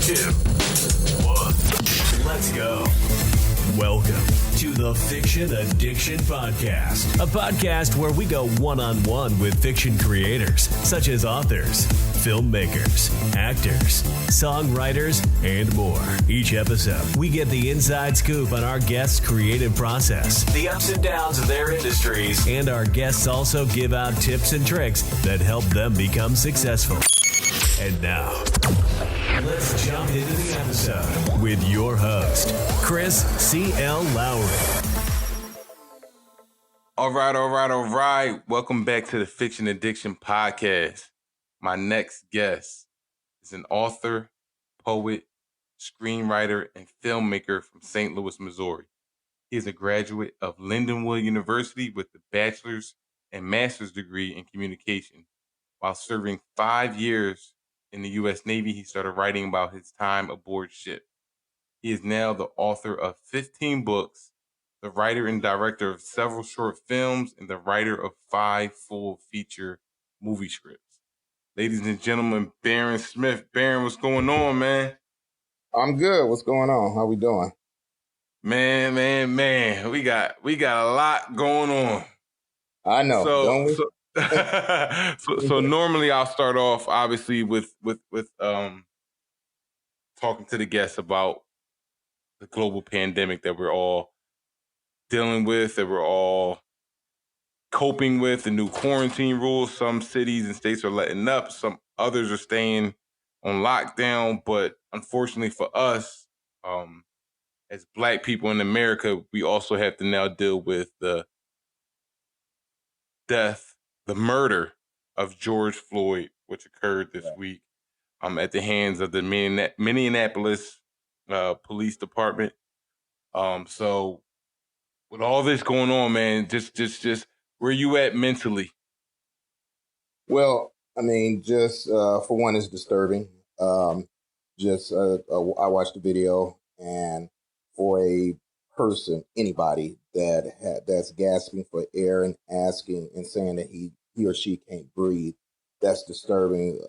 2, 1. Let's go. Welcome to the Fiction Addiction Podcast, a podcast where we go one-on-one with fiction creators, such as authors, filmmakers, actors, songwriters, and more. Each episode, we get the inside scoop on our guests' creative process, the ups and downs of their industries, and our guests also give out tips and tricks that help them become successful. And now, let's jump into the episode with your host, Chris C.L. Lowry. All right. Welcome back to the Fiction Addiction Podcast. My next guest is an author, poet, screenwriter, and filmmaker from St. Louis, Missouri. He is a graduate of Lindenwood University with a bachelor's and master's degree in communication. While serving 5 years in the U.S. Navy, he started writing about his time aboard ship. He is now the author of 15 books, the writer and director of several short films, and the writer of 5 full feature movie scripts. Ladies and gentlemen, Barron Smith. Barron, what's going on, man? I'm good. What's going on? How we doing? Man. We got a lot going on. I know, don't we? So normally I'll start off obviously with talking to the guests about the global pandemic that we're all dealing with, that we're all coping with, the new quarantine rules. Some cities and states are letting up, some others are staying on lockdown. But unfortunately for us, as Black people in America, we also have to now deal with the death, the murder of George Floyd, which occurred this week at the hands of the Minneapolis Police Department. So with all this going on, man, just where you at mentally? Well, I mean, just for one, it's disturbing. I watched the video, and for a person, anybody that's gasping for air and asking and saying that he or she can't breathe, that's disturbing.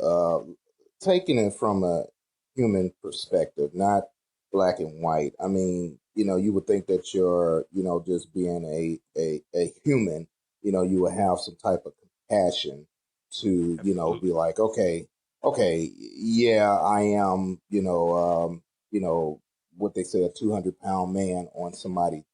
Taking it from a human perspective, not black and white. I mean, you would think that you're, just being a human, you would have some type of compassion to, Absolutely. be like, okay, yeah, I am, what they say, a 200-pound man on somebody's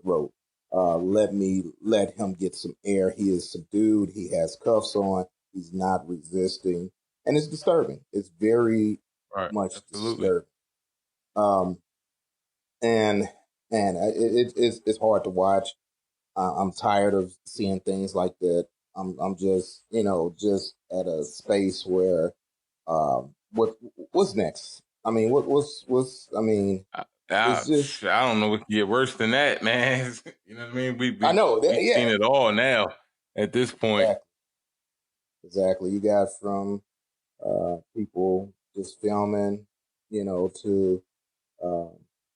throat. Let him get some air. He is subdued. He has cuffs on. He's not resisting. And it's disturbing. It's very much Absolutely. disturbing. And it's hard to watch. I'm tired of seeing things like that. I'm just, just at a space where, what's next? I mean, it's just, I don't know what could get worse than that, man. You know what I mean? We've seen it all now at this point. Exactly. You got from people just filming, to,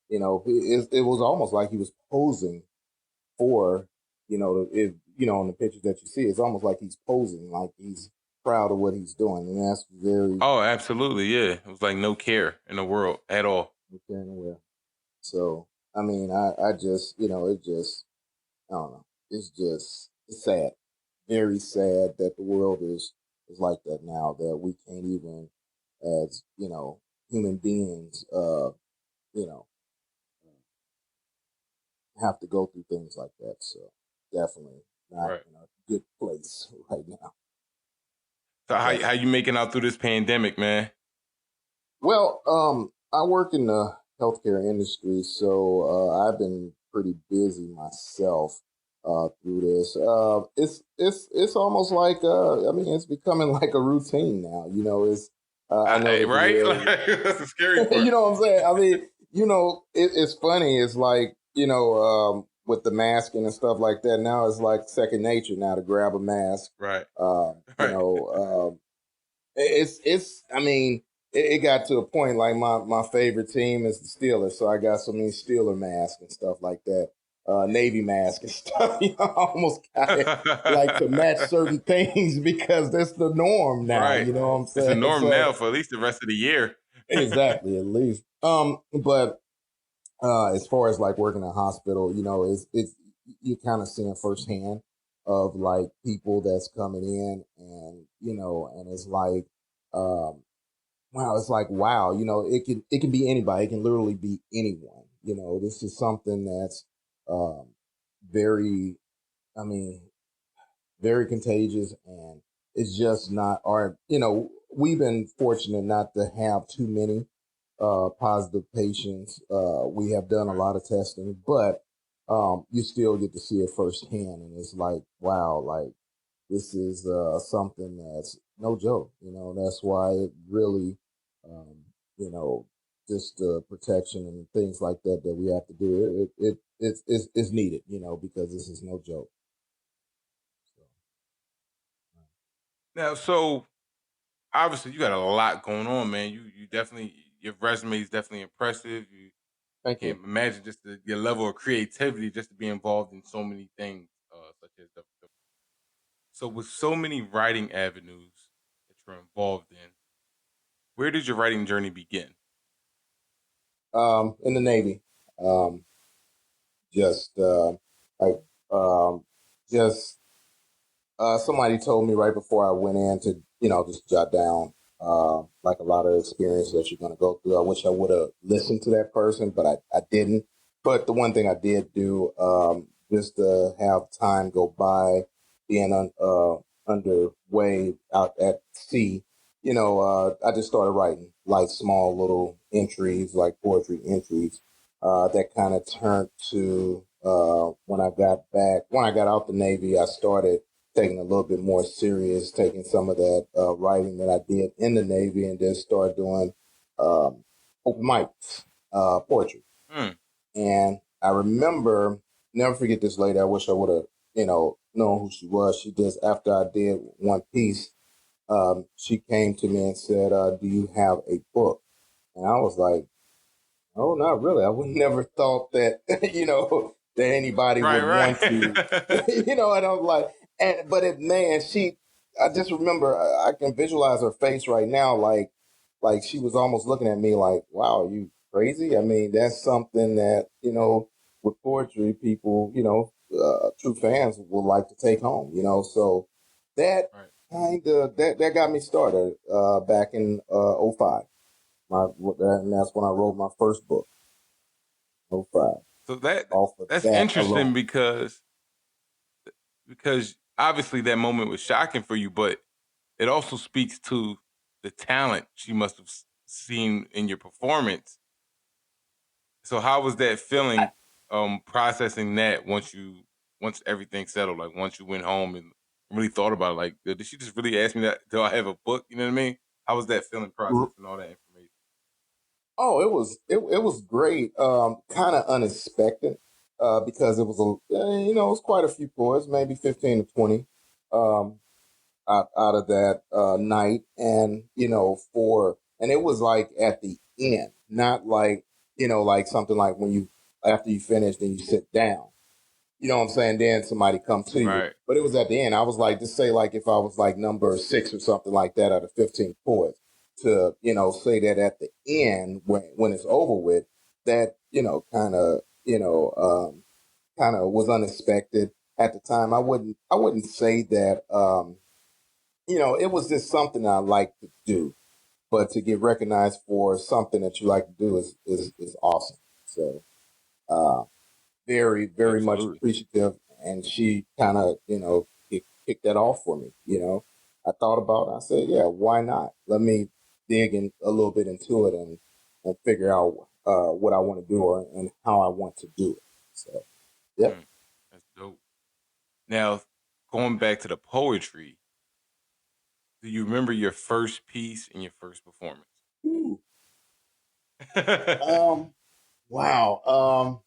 it was almost like he was posing for, on the pictures that you see, it's almost like he's posing, like he's proud of what he's doing. And that's very... Oh, absolutely, yeah. It was like no care in the world at all. No care in the world. So, I mean, I just, I don't know. It's sad. Very sad that the world is like that now, that we can't even, as, human beings, have to go through things like that. So definitely not in a good place right now. So how you making out through this pandemic, man? Well, I work in the healthcare industry, so I've been pretty busy myself through this. It's almost like it's becoming like a routine now. It's I know right? That's a scary part. You know what I'm saying? I mean, it's funny. It's like with the masking and stuff like that. Now it's like second nature now to grab a mask. Right. It's. I mean, it got to a point like my favorite team is the Steelers, so I got so many Steeler masks and stuff like that. Navy mask and stuff. I almost got it like to match certain things because that's the norm now. Right. You know what I'm saying? It's the norm now for at least the rest of the year. exactly, at least. But as far as like working in a hospital, it's you kind of seeing firsthand of like people that's coming in, and and it's like, wow, it's like, wow, it can be anybody. It can literally be anyone. This is something that's um, very, I mean, very contagious, and it's just not our. We've been fortunate not to have too many positive patients. We have done a Right. lot of testing, but you still get to see it firsthand, and it's like, wow, like this is something that's no joke. That's why it really, um, you know, just protection and things like that that we have to do. It's needed, because this is no joke. So, Now, so obviously you got a lot going on, man. You definitely, your resume is definitely impressive. I thank you. can't imagine just your level of creativity just to be involved in so many things, such as so with so many writing avenues that you're involved in. Where did your writing journey begin? In the Navy, just like just somebody told me right before I went in to, just jot down like a lot of experience that you're going to go through. I wish I would have listened to that person, but I didn't. But the one thing I did do, just to have time go by being underway out at sea, I just started writing like small little entries, like poetry entries. That kind of turned to when I got out the Navy, I started taking a little bit more serious, taking some of that writing that I did in the Navy, and then start doing um, open mics, poetry. Hmm. And I remember, never forget this lady. I wish I would have, known who she was. She just, after I did one piece, she came to me and said, "Do you have a book?" And I was like, "Oh, not really. I would never thought that, that anybody Right, would want right. to, And I was like, but it, man, I just remember, I can visualize her face right now, like she was almost looking at me like, wow, are you crazy? I mean, that's something that, with poetry, people, true fans will like to take home, so that Right. that got me started, back in, '05. And that's when I wrote my first book, '05, So off of that's that interesting alone. because obviously that moment was shocking for you, but it also speaks to the talent she must have seen in your performance. So how was that feeling, processing that once everything settled, like once you went home and really thought about it, like, did she just really ask me that? Do I have a book? You know what I mean? How was that feeling processing all that information? Oh, it was great. Kind of unexpected, because it was it was quite a few poets, maybe 15 to 20, um, out of that night, and and it was like at the end, not like like something like when you after you finish, then you sit down. You know what I'm saying? Then somebody come to you. Right. But it was at the end. I was like, just say like if I was like number 6 or something like that out of 15 points, to, say that at the end when it's over with, that, kind of was unexpected at the time. I wouldn't say that it was just something I like to do. But to get recognized for something that you like to do is awesome. So uh very, very much Absolutely. appreciative. And she kind of, kicked that off for me. I thought about it. I said, yeah, why not? Let me dig in a little bit into it, and figure out what I want to do, and how I want to do it. So, yep. Mm, that's dope. Now, going back to the poetry, do you remember your first piece and your first performance? Ooh, um, wow.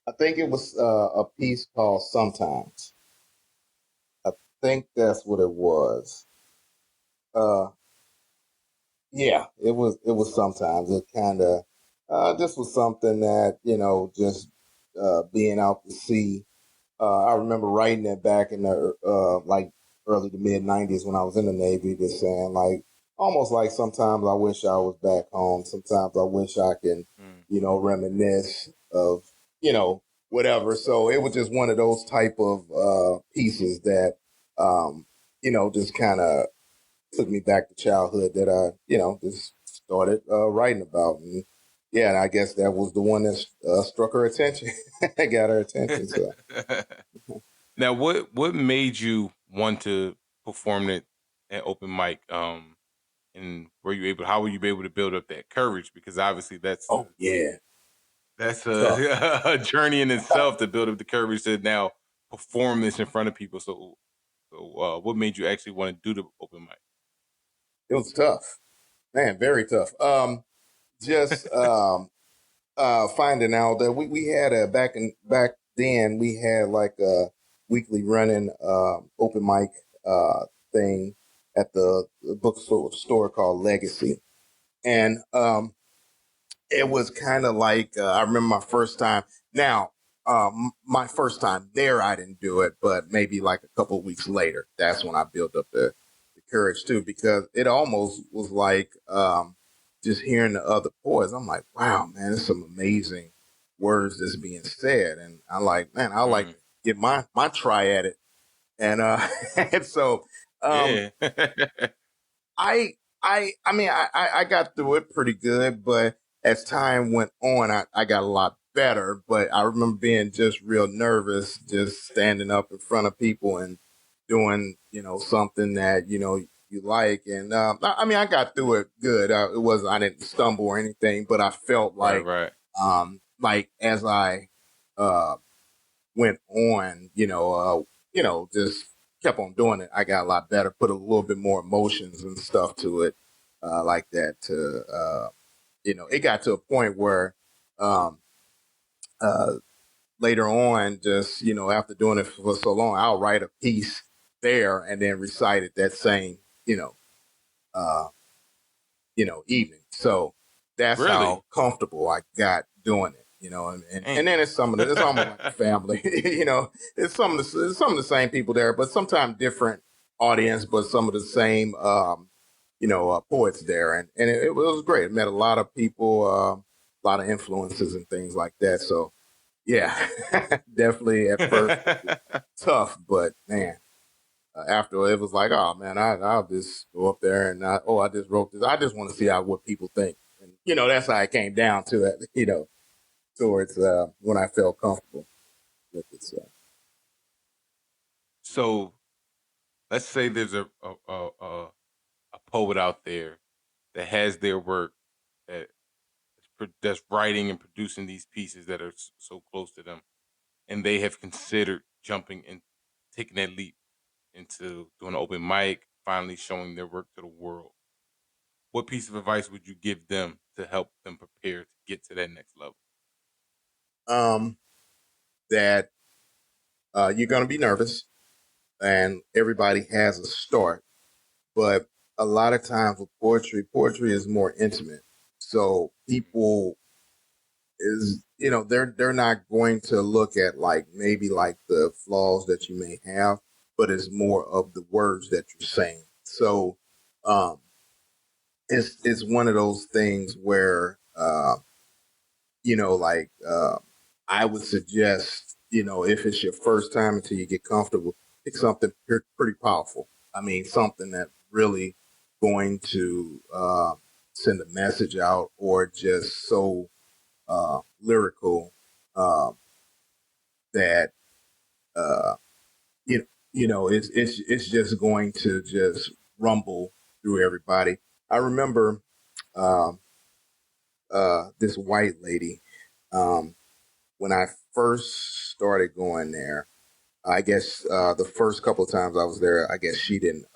I think it was a piece called "Sometimes." I think that's what it was. Uh, Yeah, it was sometimes. It kind of this was something that, just being out to sea. I remember writing it back in the like early to mid '90s when I was in the Navy, just saying like, almost like sometimes I wish I was back home. Sometimes I wish I can, Mm. reminisce of, whatever. So it was just one of those type of pieces that, just kind of took me back to childhood that I, just started writing about. And yeah, and I guess that was the one that struck her attention, got her attention. So. Now, what made you want to perform it at open mic? And how were you able to build up that courage? Because obviously Oh yeah, that's tough. a journey in itself to build up the courage to now perform this in front of people. So, what made you actually want to do the open mic? It was tough, man, very tough. Just finding out that we had a back then we had like a weekly running open mic thing at the bookstore called Legacy, and it was kind of like I remember my first time. Now, my first time there, I didn't do it, but maybe like a couple of weeks later, that's when I built up the courage too, because it almost was like just hearing the other poets. I'm like, wow, man, there's some amazing words that's being said, and I like, man, I like to get my try at it, and and so um, Yeah. I got through it pretty good, but as time went on, I got a lot better. But I remember being just real nervous, just standing up in front of people and doing, something that, you like. And I got through it good. I didn't stumble or anything, but I felt Right. like as I, uh, went on, just kept on doing it. I got a lot better, put a little bit more emotions and stuff to it, like that. It got to a point where um, uh, later on, just after doing it for so long, I'll write a piece there and then recite it that same, uh, evening. So that's Really? how comfortable I got doing it, and Ain't. then it's almost like a family, it's some of the same people there, but sometimes different audience, but some of the same, poets there. And it was great. I met a lot of people, a lot of influences and things like that. So yeah, definitely at first tough, but man, after it was like, oh man, I'll just go up there and I just wrote this. I just want to see what people think, and that's how it came down to it. Towards when I felt comfortable with it. So. So let's say there's a poet out there that has their work that that's writing and producing these pieces that are so close to them, and they have considered jumping and taking that leap into doing an open mic, finally showing their work to the world. What piece of advice would you give them to help them prepare to get to that next level? Um, that you're gonna be nervous, and everybody has a start, but a lot of times with poetry is more intimate. So people is they're not going to look at like maybe like the flaws that you may have, but it's more of the words that you're saying. So um, it's one of those things where like I would suggest if it's your first time until you get comfortable, pick something pretty powerful. I mean something that really going to send a message out or just so lyrical that uh, it's just going to just rumble through everybody. I remember um, this white lady when I first started going there. I guess the first couple of times I was there, I guess she didn't.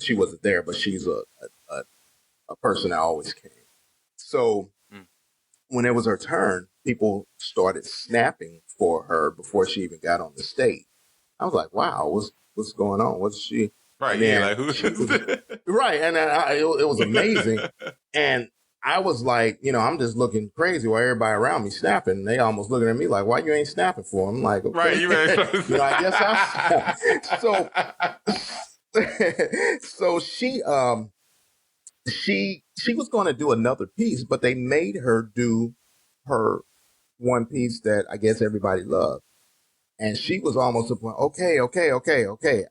She wasn't there, but she's a person that always came. So Mm. when it was her turn, people started snapping for her before she even got on the stage. I was like, "Wow, what's going on? What's she?" Right? And Yeah. then Like who? she was right, and then it was amazing. And I was like, I'm just looking crazy while everybody around me snapping. They almost looking at me like, "Why you ain't snapping for him?" I'm like, Right. "Okay, You ready? I guess I." So, so she she was going to do another piece, but they made her do her one piece that I guess everybody loved. And she was almost a point, okay,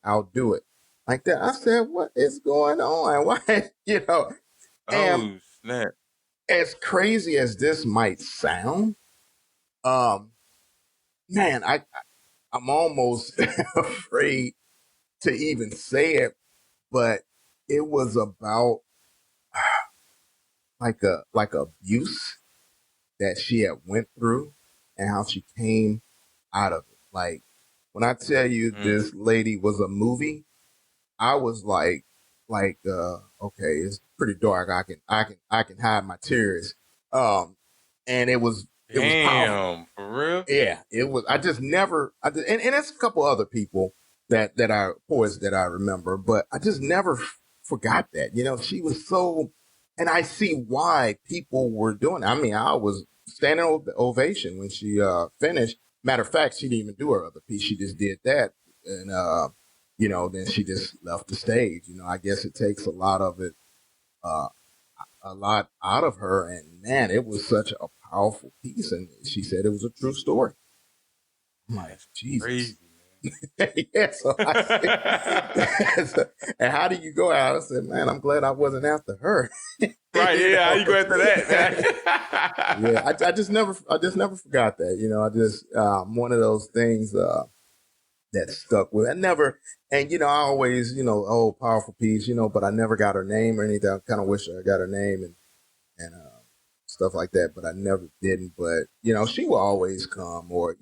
I'll do it. Like that. I said, what is going on? Why, and Oh snap! as crazy as this might sound, um, man, I'm almost afraid to even say it, but it was about like abuse that she had went through and how she came out of it. Like when I tell you this lady was a movie, I was okay, it's pretty dark. I can hide my tears. And it was powerful. Damn, for real? Yeah, it was. I just never. And there's a couple other people that are poets that I remember, but I just never forgot that. She was so, and I see why people were doing it. I mean, I was standing ovation when she finished. Matter of fact, she didn't even do her other piece. She just did that, and then she just left the stage. I guess it takes a lot of it, uh, a lot out of her, and man, it was such a powerful piece. And she said it was a true story. I'm like, That's Jesus. crazy, man. Yeah, so I said, and how do you go out? I said, man, I'm glad I wasn't after her. Right? Yeah. How you go after that, man? Yeah, I just never forgot that. I just one of those things that stuck with. I never, and I always, oh, powerful piece, but I never got her name or anything. I kind of wish I got her name and stuff like that, but I never didn't. But she will always come, or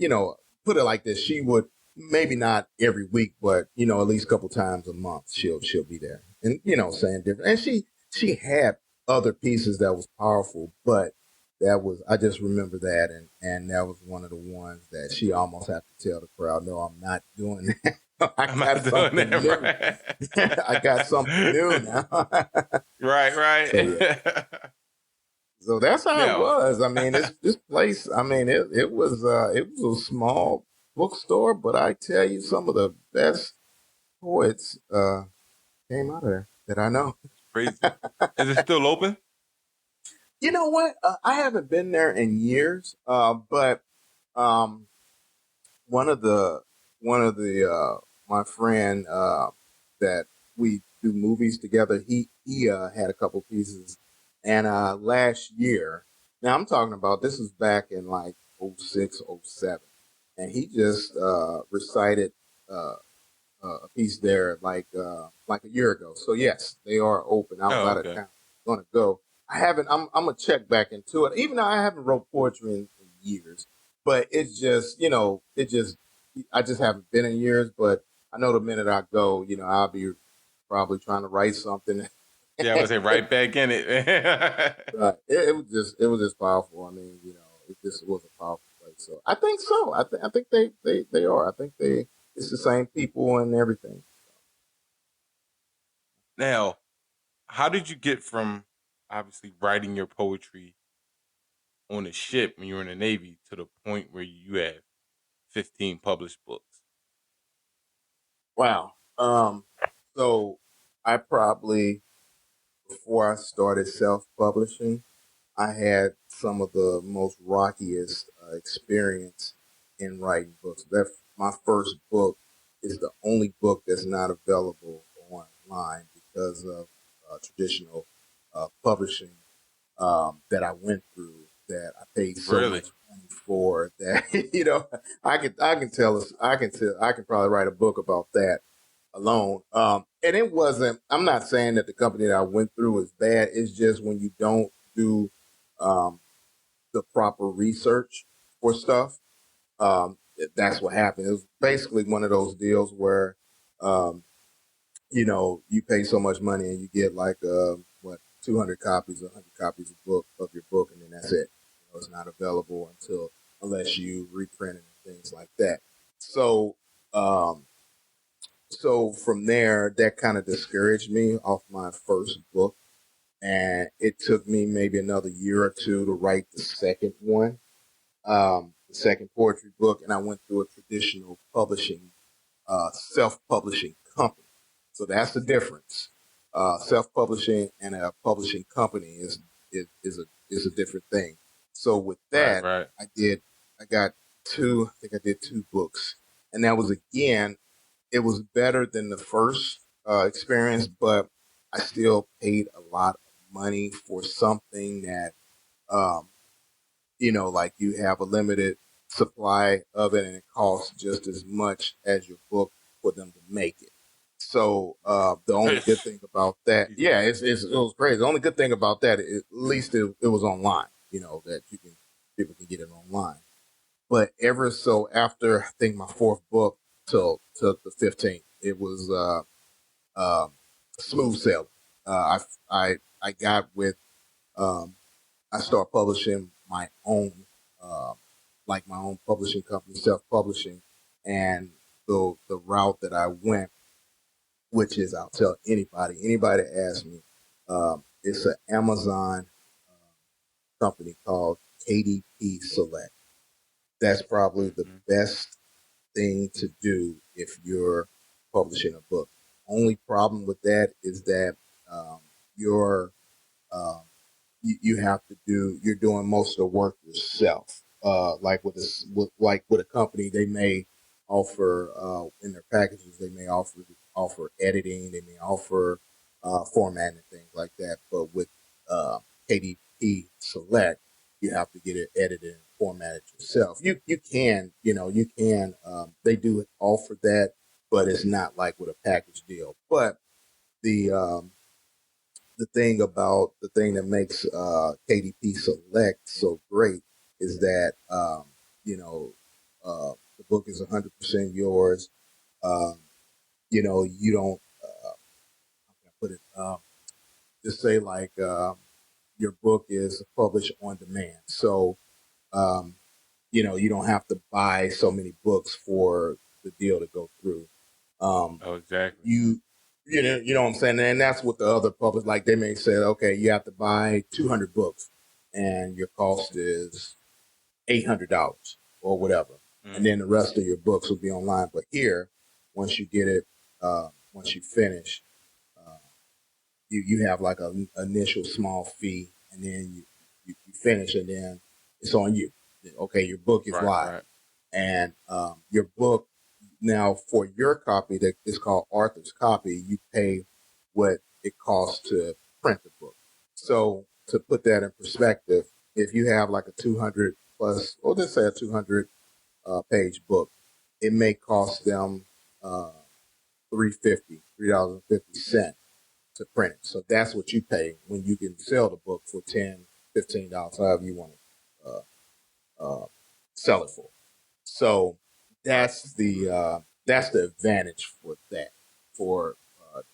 put it like this, she would maybe not every week, but at least a couple times a month, she'll be there, and saying different. And she had other pieces that was powerful, but I just remember that, and that was one of the ones that she almost had to tell the crowd, no, I'm not doing that. I'm not doing that, new. right? I got something new now. Right. So, yeah. So that's how it was. I mean, this place. I mean, it was a small bookstore, but I tell you, some of the best poets came out of there that I know. Crazy. Is it still open? You know what? I haven't been there in years, but um, one of the my friend that we do movies together. He had a couple pieces, and last year. Now I'm talking about this is back in like '06, '07, and he just recited uh, a piece there like a year ago. So yes, they are open. I was Oh, out of okay. town, gonna go. I haven't. I'm gonna check back into it, even though I haven't wrote poetry in years. But it's just I just haven't been in years. But I know the minute I go, I'll be probably trying to write something. Yeah, I was say right back in it. Right. It was just powerful. I mean, it just was a powerful place. So I think so. I think they are. I think it's the same people and everything. Now, how did you get from obviously writing your poetry on a ship when you were in the Navy to the point where you have 15 published books? Wow. So I probably before I started self-publishing, I had some of the most rockiest experience in writing books. That my first book is the only book that's not available online because of traditional publishing that I went through that I paid so Really? much money for that I can probably write a book about that alone. And it wasn't. I'm not saying that the company that I went through is bad. It's just when you don't do um, the proper research for stuff, that's what happened. It was basically one of those deals where um, you pay so much money and you get like 200 copies, 100 copies of your book, and then that's it. It's not available unless you reprint it and things like that. So um, so from there, that kind of discouraged me off my first book, and it took me maybe another year or two to write the second one, the second poetry book, and I went through a traditional publishing, self-publishing company. So that's the difference. Self-publishing and a publishing company is a different thing. So with Right, that, right. I got two. I think I did two books, and that was again. It was better than the first experience, but I still paid a lot of money for something that um, like you have a limited supply of it and it costs just as much as your book for them to make it. So the only good thing about that, yeah, it was crazy. The only good thing about that, at least it was online, that people can get it online. But ever so after I think my fourth book till the 15th, it was smooth sailing. I got with um, I started publishing my own, uh, like my own publishing company, self publishing, and the route that I went, which is I'll tell anybody asks me, it's an Amazon company called KDP Select. That's probably the Mhm. best thing to do if you're publishing a book. Only problem with that is that um, your um, you have to you're doing most of the work yourself. Like like with a company, they may offer in their packages, they may offer editing, they may offer formatting and things like that. But with uh, KDP Select, you have to get it edited and formatted yourself. You can they do offer that, but it's not like with a package deal. But the the thing that makes KDP Select so great is that you know the book is 100% yours. Um, you don't how can I put it? Just say like your book is published on demand, so um, you don't have to buy so many books for the deal to go through. Um, Oh, exactly. you know what I'm saying, and that's what the other publishers like. They may say, okay, you have to buy 200 books, and your cost is $800 or whatever, and Mm. then the rest of your books will be online. But here, once you get it, once you finish, uh, you have like an initial small fee, and then you finish, and then it's on you. Okay, your book is Right, live, right. and your book now for your copy that is called Arthur's copy. You pay what it costs to print the book. So to put that in perspective, if you have like a 200 plus, or let's say a 200 page book, it may cost them uh, $3.50 to print it. So that's what you pay when you can sell the book for $10, $15, however you want to sell it for. So Right. that's the advantage for that for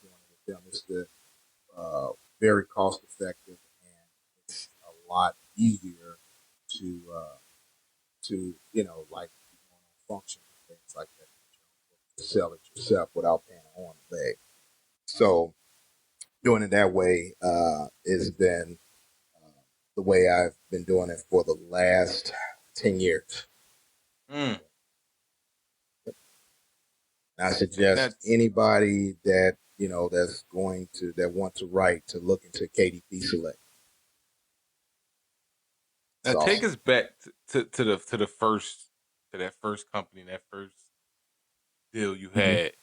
doing it with them. It's uh, very cost effective and it's a lot easier to like going on functions and things like that to sell it yourself without paying an arm and leg. So doing it that way has been uh, the way I've been doing it for the last 10 years. Mm. I And suggest that's anybody that that want to write to look into KDP Select. It's now take awesome. us back to the first to that first company, that first deal you Hmm. had.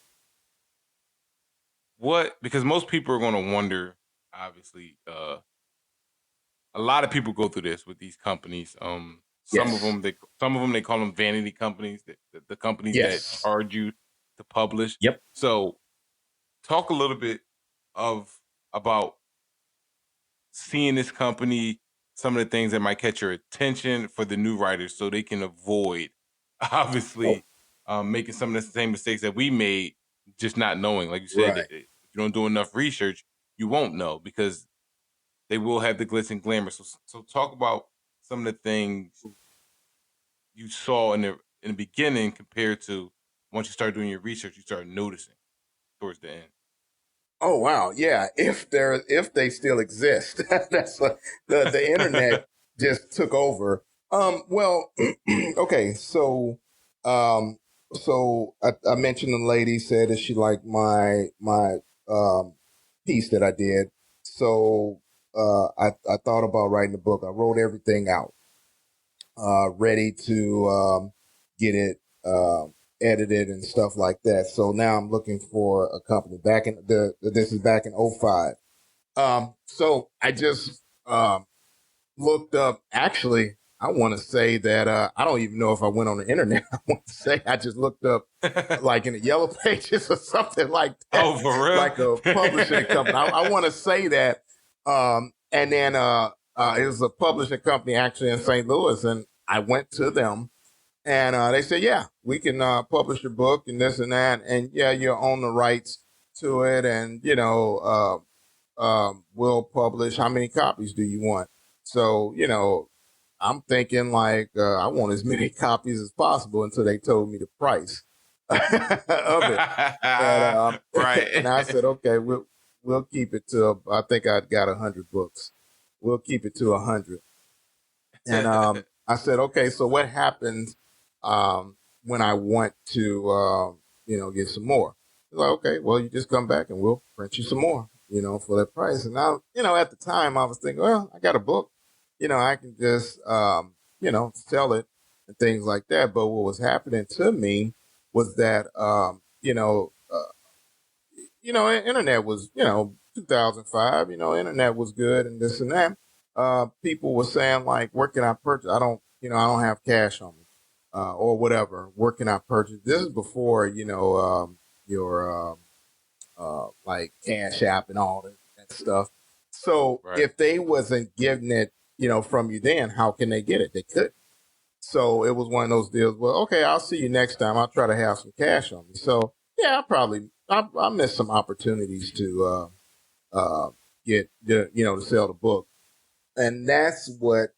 What because most people are gonna wonder, obviously, a lot of people go through this with these companies. Some of Yes. them they call them vanity companies, the companies that Yes. charge you to publish. Yep. So talk a little bit of about seeing this company, some of the things that might catch your attention for the new writers, so they can avoid Oh, obviously making some of the same mistakes that we made, just not knowing. Like you said, right. if you don't do enough research, you won't know because they will have the glitz and glamour. So talk about some of the things you saw in the beginning compared to once you start doing your research, you start noticing towards the end. Oh wow. Yeah. If they still exist, that's the internet just took over. Well, okay. Um, I mentioned the lady said that she liked my um piece that I did. So I thought about writing a book. I wrote everything out, ready to get it edited and stuff like that. So now I'm looking for a company. This is back in '05. So I just looked up. Actually, I want to say that I don't even know if I went on the internet. I want to say I just looked up like in the yellow pages or something like that. Oh, for real? Like a publishing company. I want to say that. And then it was a publishing company actually in St. Louis, and I went to them, and they said, "Yeah, we can publish your book and this and that, and yeah, you own the rights to it, and we'll publish. How many copies do you want?" So, I'm thinking like I want as many copies as possible until they told me the price of it. And, Right. and I said, okay, we'll keep it to. I think I got 100 books. We'll keep it to 100. And I said, okay, so what happens when I want to, get some more? He's like, okay, well, you just come back and we'll print you some more, for that price. And now, at the time I was thinking, well, I got a book, I can just, sell it and things like that. But what was happening to me was that, internet was, 2005, internet was good and this and that. People were saying like, where can I purchase? I don't have cash on me, or whatever. Where can I purchase? This is before, your, like Cash App and all that stuff. So Right. if they wasn't getting it, from you then, how can they get it? They couldn't. So it was one of those deals. Well, okay, I'll see you next time. I'll try to have some cash on me. So yeah, I missed some opportunities to get to sell the book, and that's what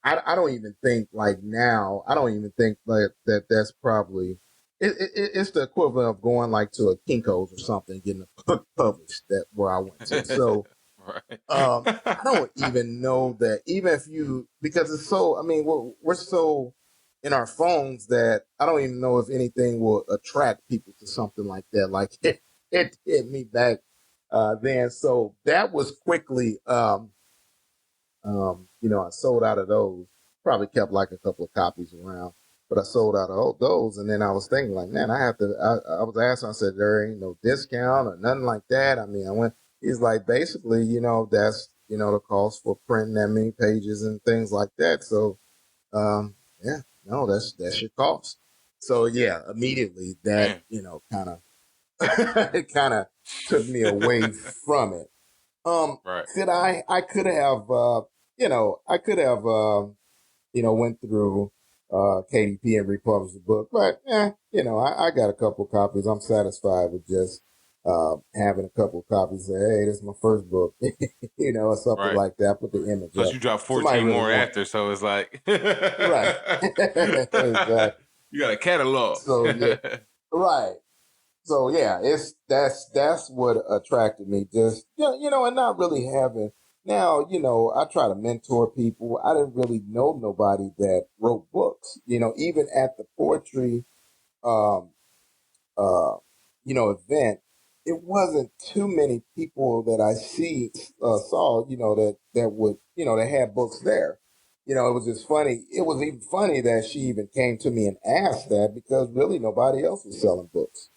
I don't even think like now. I don't even think like that's probably it's the equivalent of going like to a Kinko's or something, getting a book published that where I went to. So Right. I don't even know that even if because it's so, I mean, we're so in our phones that I don't even know if anything will attract people to something like that. Like it hit me back then. So that was quickly, I sold out of those, probably kept like a couple of copies around, but I sold out of those. And then I was thinking like, man, I was asking, I said, there ain't no discount or nothing like that. I mean, he's like, basically, that's, the cost for printing that many pages and things like that. So, yeah, no, that's your cost. So yeah, immediately that, Man. kind of, it kind of took me away from it. Right. I could have, I could have, went through KDP and republished the book, but I got a couple copies. I'm satisfied with just having a couple of copies. Say, hey, this is my first book, or something Right. like that. Put the image Plus up. you dropped Somebody 14 really more want, after, so it's like right? Exactly. You got a catalog. So yeah, right. So yeah, that's what attracted me. Just and not really having now. I try to mentor people. I didn't really know nobody that wrote books. Even at the poetry, um, uh, event, it wasn't too many people that I saw. That would that had books there. It was just funny. It was even funny that she even came to me and asked that because really nobody else was selling books.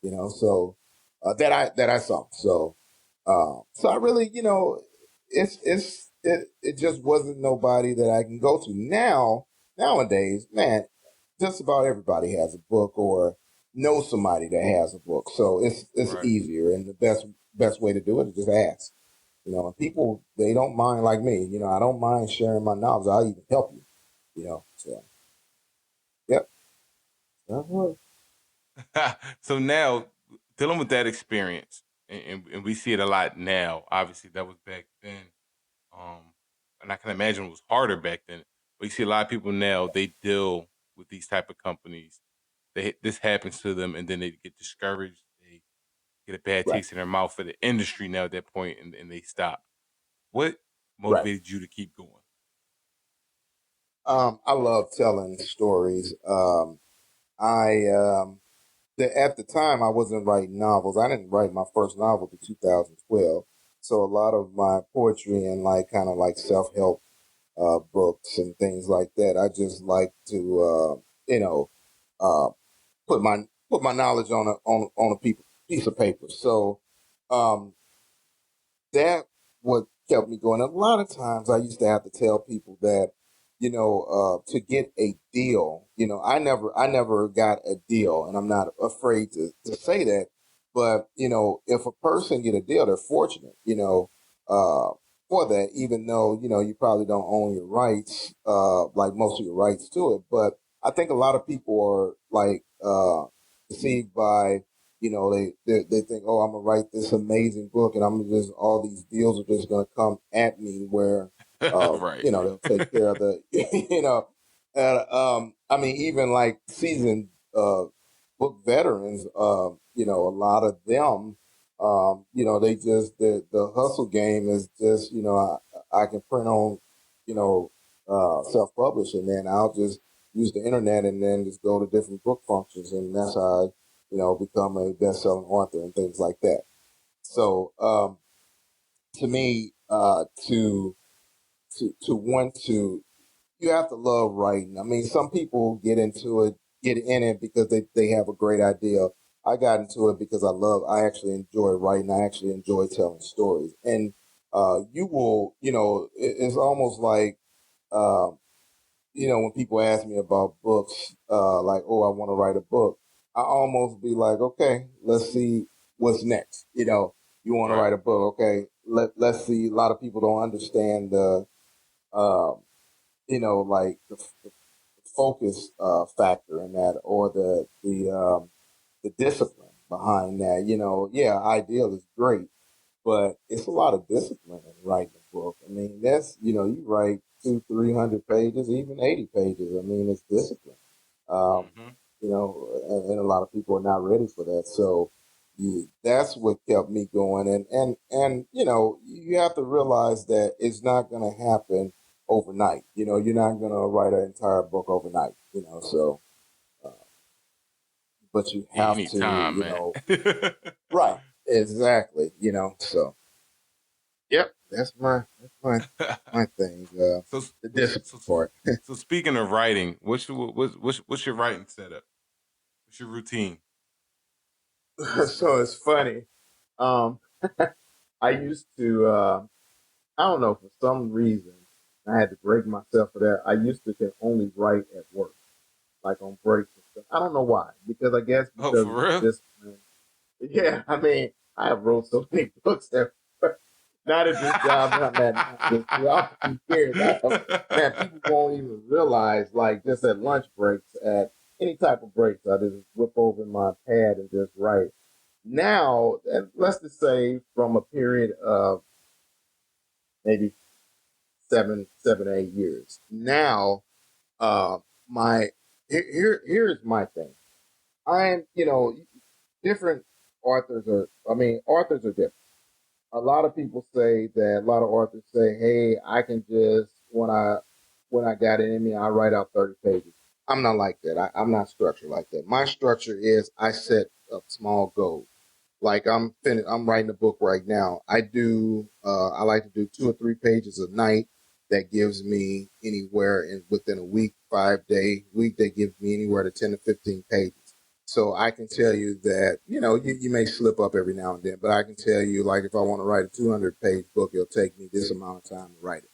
So that I saw. So I really, it just wasn't nobody that I can go to. Nowadays, man, just about everybody has a book or knows somebody that has a book. So it's Right. easier, and the best way to do it is just ask. And people, they don't mind, like me. I don't mind sharing my knowledge. I'll even help you. So yep, that's what. So now, dealing with that experience, and we see it a lot now. Obviously, that was back then, um, and I can imagine it was harder back then. But you see a lot of people now. They deal with these type of companies. This happens to them, and then they get discouraged. They get a bad Right, taste in their mouth for the industry now at that point, and they stop. What right. motivated you to keep going? I love telling stories. I at the time I wasn't writing novels. I didn't write my first novel to 2012. So a lot of my poetry and like kind of like self help books and things like that. I just like to uh, put my knowledge on a piece of paper. So um, that what kept me going. A lot of times I used to have to tell people that, to get a deal, I never got a deal, and I'm not afraid to say that. But, if a person get a deal, they're fortunate, for that, even though, you probably don't own your rights, like most of your rights to it. But I think a lot of people are like, deceived by, they think, oh, I'm gonna write this amazing book, and I'm just all these deals are just gonna come at me where, Right. they'll take care of the, and I mean, even like seasoned book veterans, a lot of them, they just the hustle game is just, I can print on, self publish, and then I'll just use the internet and then just go to different book functions, and that's how I become a best-selling author and things like that. So, to me, to want to, you have to love writing. I mean, some people get in it because they have a great idea. I got into it because I actually enjoy writing. I actually enjoy telling stories. And you will, it's almost like, um, when people ask me about books, like, oh, I want to write a book, I almost be like, okay, let's see what's next. You want to Right. write a book, okay? Let's see. A lot of people don't understand the, um, like the focus factor in that, or the discipline behind that. Yeah, ideal is great, but it's a lot of discipline in writing a book. I mean, that's you write 200-300 pages, even 80 pages. I mean, it's discipline. Um, Hmm. and a lot of people are not ready for that. So that's what kept me going. And you have to realize that it's not going to happen overnight. You're not going to write an entire book overnight. So uh, but you have to, Anytime, man. right, exactly. So yep, that's my thing. so, The discipline so, part. so speaking of writing, what's your writing setup? What's your routine? So it's funny. Um, I used to. I don't know, for some reason, I had to break myself for that. I used to can only write at work, like on breaks and stuff. I don't know why, because I guess Oh, because for of real? the discipline. Yeah, I mean, I have wrote so many books that not at this job, not that, just throughout the years. Man, people won't even realize, like, just at lunch breaks, at any type of breaks, I just whip over my pad and just write. Now, and let's just say from a period of maybe 8 years. Now, my here's my thing. I'm, different authors are different. A lot of people say that, a lot of authors say, hey, I can just, when I got it in me, I write out 30 pages. I'm not like that. I'm not structured like that. My structure is I set up small goals. Like I'm writing a book right now. I like to do 2 or 3 pages a night. That gives me anywhere within a week, 5 day week, that gives me anywhere to 10 to 15 pages. So I can tell you that, you may slip up every now and then, but I can tell you, like, if I want to write a 200 page book, it'll take me this amount of time to write it.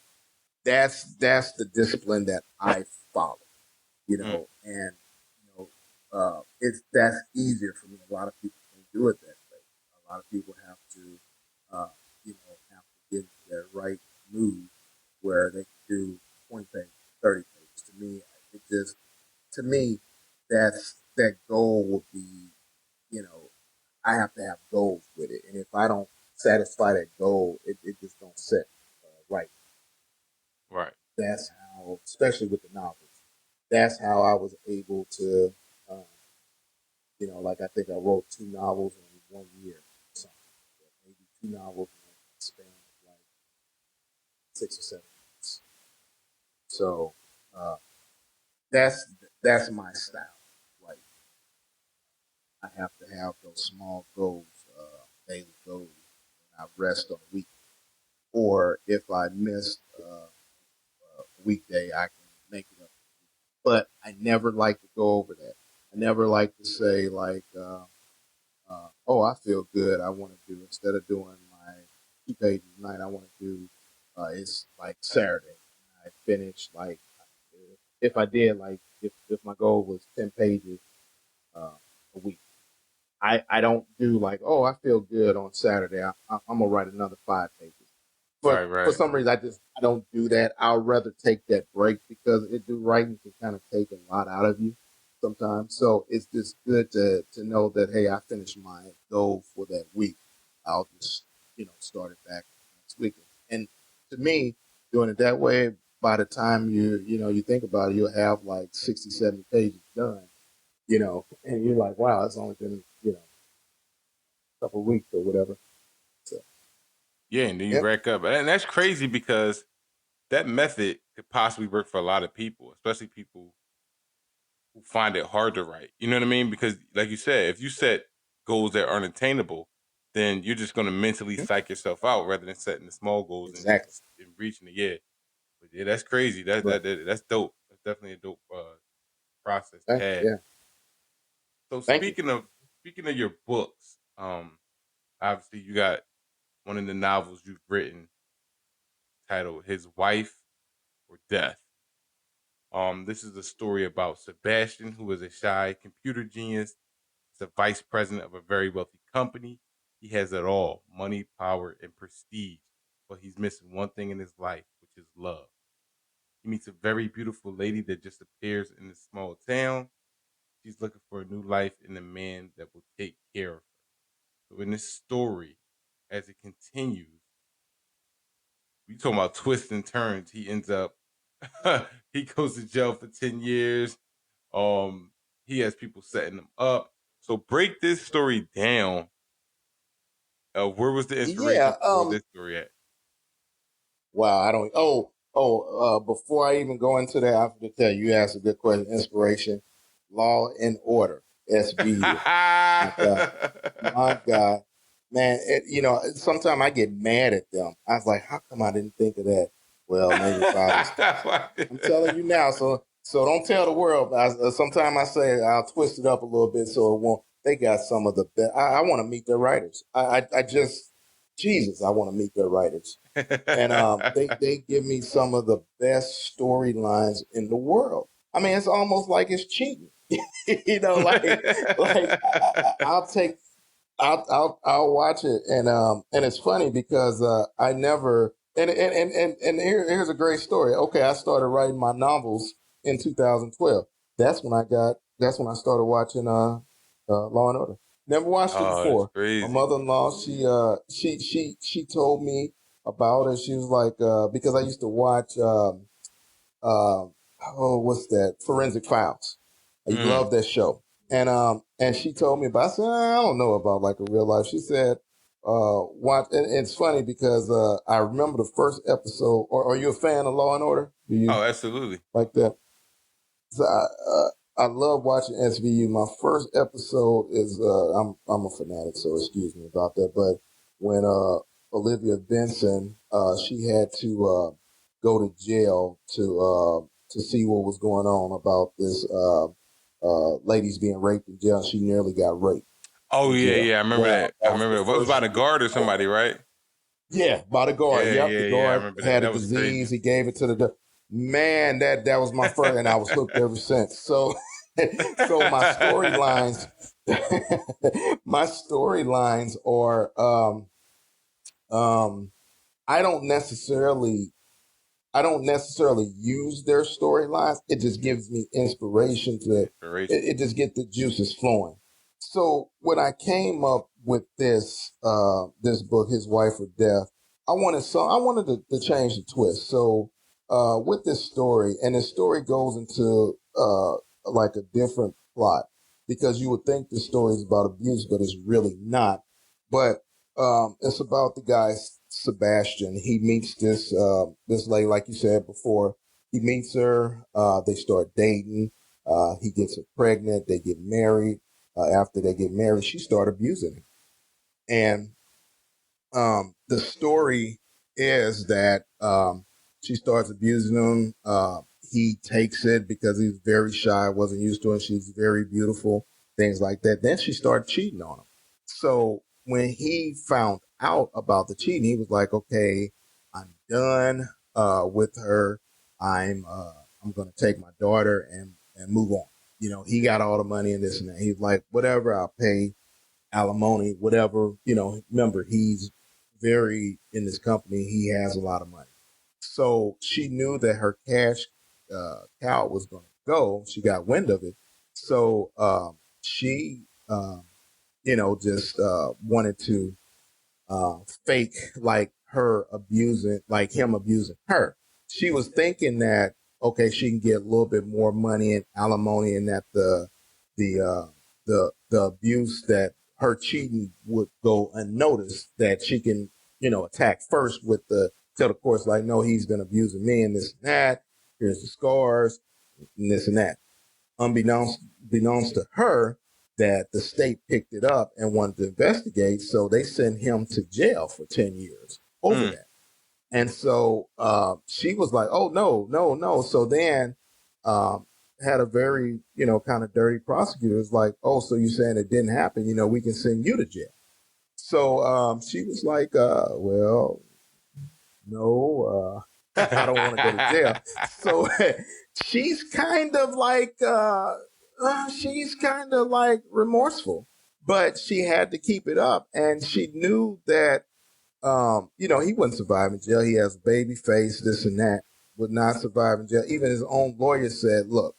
That's the discipline that I follow, Mm, and it's that's easier for me. A lot of people can do it that way. A lot of people have to, have to get into that right mood where they can do 20 pages, 30 pages. To me, that goal would be, you know, I have to have goals with it, and if I don't satisfy that goal, it just don't set right. right. That's how, especially with the novels, that's how I was able to, um, like, I think I wrote 2 novels in 1 year, or something. Maybe 2 novels in a span of like 6 or 7 months. So uh, that's that's my style. Like, I have to have those small goals, daily goals, and I rest on a week. Or if I missed a weekday, I can make it up. But I never like to go over that. I never like to say like, oh, I feel good. I want to do instead of doing my 2 pages a night, I want to do. It's like Saturday. I finish like if I did like if my goal was 10 pages a week. I don't do like, oh, I feel good on Saturday. I'm gonna write another 5 pages. Right, For right. some reason, I don't do that. I'll rather take that break because writing can kind of take a lot out of you sometimes. So it's just good to know that, hey, I finished my goal for that week. I'll just start it back next week. And to me, doing it that way, by the time you think about it, you'll have like 60, 70 pages done. And you're like, wow, it's only been a couple of weeks or whatever. So Yeah, and then you yep, rack up. And that's crazy because that method could possibly work for a lot of people, especially people who find it hard to write. You know what I mean? Because like you said, if you set goals that aren't attainable, then you're just going to mentally mhm, psych yourself out rather than setting the small goals and exactly. reaching it. Yeah, but yeah, that's crazy. Right. That's dope. That's definitely a dope process to have. Yeah. So Thank you. speaking of your books, obviously you got one of the novels you've written titled "His Wife or Death." This is a story about Sebastian, who is a shy computer genius. He's the vice president of a very wealthy company. He has it all: money, power, and prestige. But he's missing one thing in his life, which is love. He meets a very beautiful lady that just appears in this small town. She's looking for a new life in a man that will take care of her. So in this story, as it continues, we talking about twists and turns. He ends up he goes to jail for 10 years. Um, he has people setting him up. So break this story down. Where was the inspiration Yeah. for this story at? Wow. I don't. Before I even go into that, I have to tell you, you asked a good question. Inspiration, Law and Order, SVU. My God. My God. Man, sometimes I get mad at them. I was like, how come I didn't think of that? Well, maybe if I was I'm telling you now, so don't tell the world. Sometimes I say I'll twist it up a little bit so it won't. They got some of the best. I want to meet their writers. I just Jesus, I want to meet their writers, and they give me some of the best storylines in the world. I mean, it's almost like it's cheating. I'll take I'll watch it, and it's funny because I never and here's a great story. Okay, I started writing my novels in 2012. That's when I started watching Law and Order. Never watched it Oh, that's before. My crazy. mother-in-law, she told me about it. She was like, because I used to watch uh, oh, what's that? Forensic Files. I Mm. love that show. And she told me about. I said, I don't know about like a real life. She said, watch. And it's funny because I remember the first episode. Or are you a fan of Law and Order? Do you Oh, absolutely. like that? So I love watching SVU. My first episode is I'm a fanatic, so excuse me about that. But when Olivia Benson she had to go to jail to see what was going on about this ladies being raped in jail. She nearly got raped Oh in yeah, jail. yeah. I remember Well, that. I that was remember the that. What was first about a guard or somebody, right? yeah, by the guard. Yeah, Yep, the yeah, yeah. I guard remember that. had a That was disease. crazy. He gave it to man. That was my first, and I was hooked ever since. So, so my storylines, my storylines are um, I don't necessarily I don't necessarily use their storylines. It just gives me inspiration to Inspiration. it just get the juices flowing. So when I came up with this book, His Wife or Death, I wanted to change the twist. So with this story, and the story goes into like a different plot because you would think the story is about abuse, but it's really not. But it's about the guy Sebastian. He meets this lady, like you said before. He meets her. They start dating. He gets her pregnant. They get married, after they get married, she started abusing him. And the story is that she starts abusing him. He takes it because he's very shy, wasn't used to it. She's very beautiful, things like that. Then she started cheating on him. So when he found out about the cheating, he was like, okay, I'm done with her. I'm going to take my daughter and move on. You know, he got all the money and this and that. He's like, whatever, I'll pay alimony, whatever. You know, remember, he's very in this company. He has a lot of money. So she knew that her cash cow was going to go. She got wind of it. So she, just wanted to fake like him abusing her. She was thinking that, okay, she can get a little bit more money in alimony and that the abuse that her cheating would go unnoticed, that she can, attack first with tell the courts like, no, he's been abusing me and this and that. Here's the scars and this and that. Unbeknownst to her, that the state picked it up and wanted to investigate. So they sent him to jail for 10 years over that. And so she was like, oh, no. So then had a very, kind of dirty prosecutor. It's like, oh, so you're saying it didn't happen? We can send you to jail. So she was like, well, no, I don't want to go to jail. So she's kind of like remorseful, but she had to keep it up. And she knew that, he wouldn't survive in jail. He has a baby face, this and that, would not survive in jail. Even his own lawyer said, look,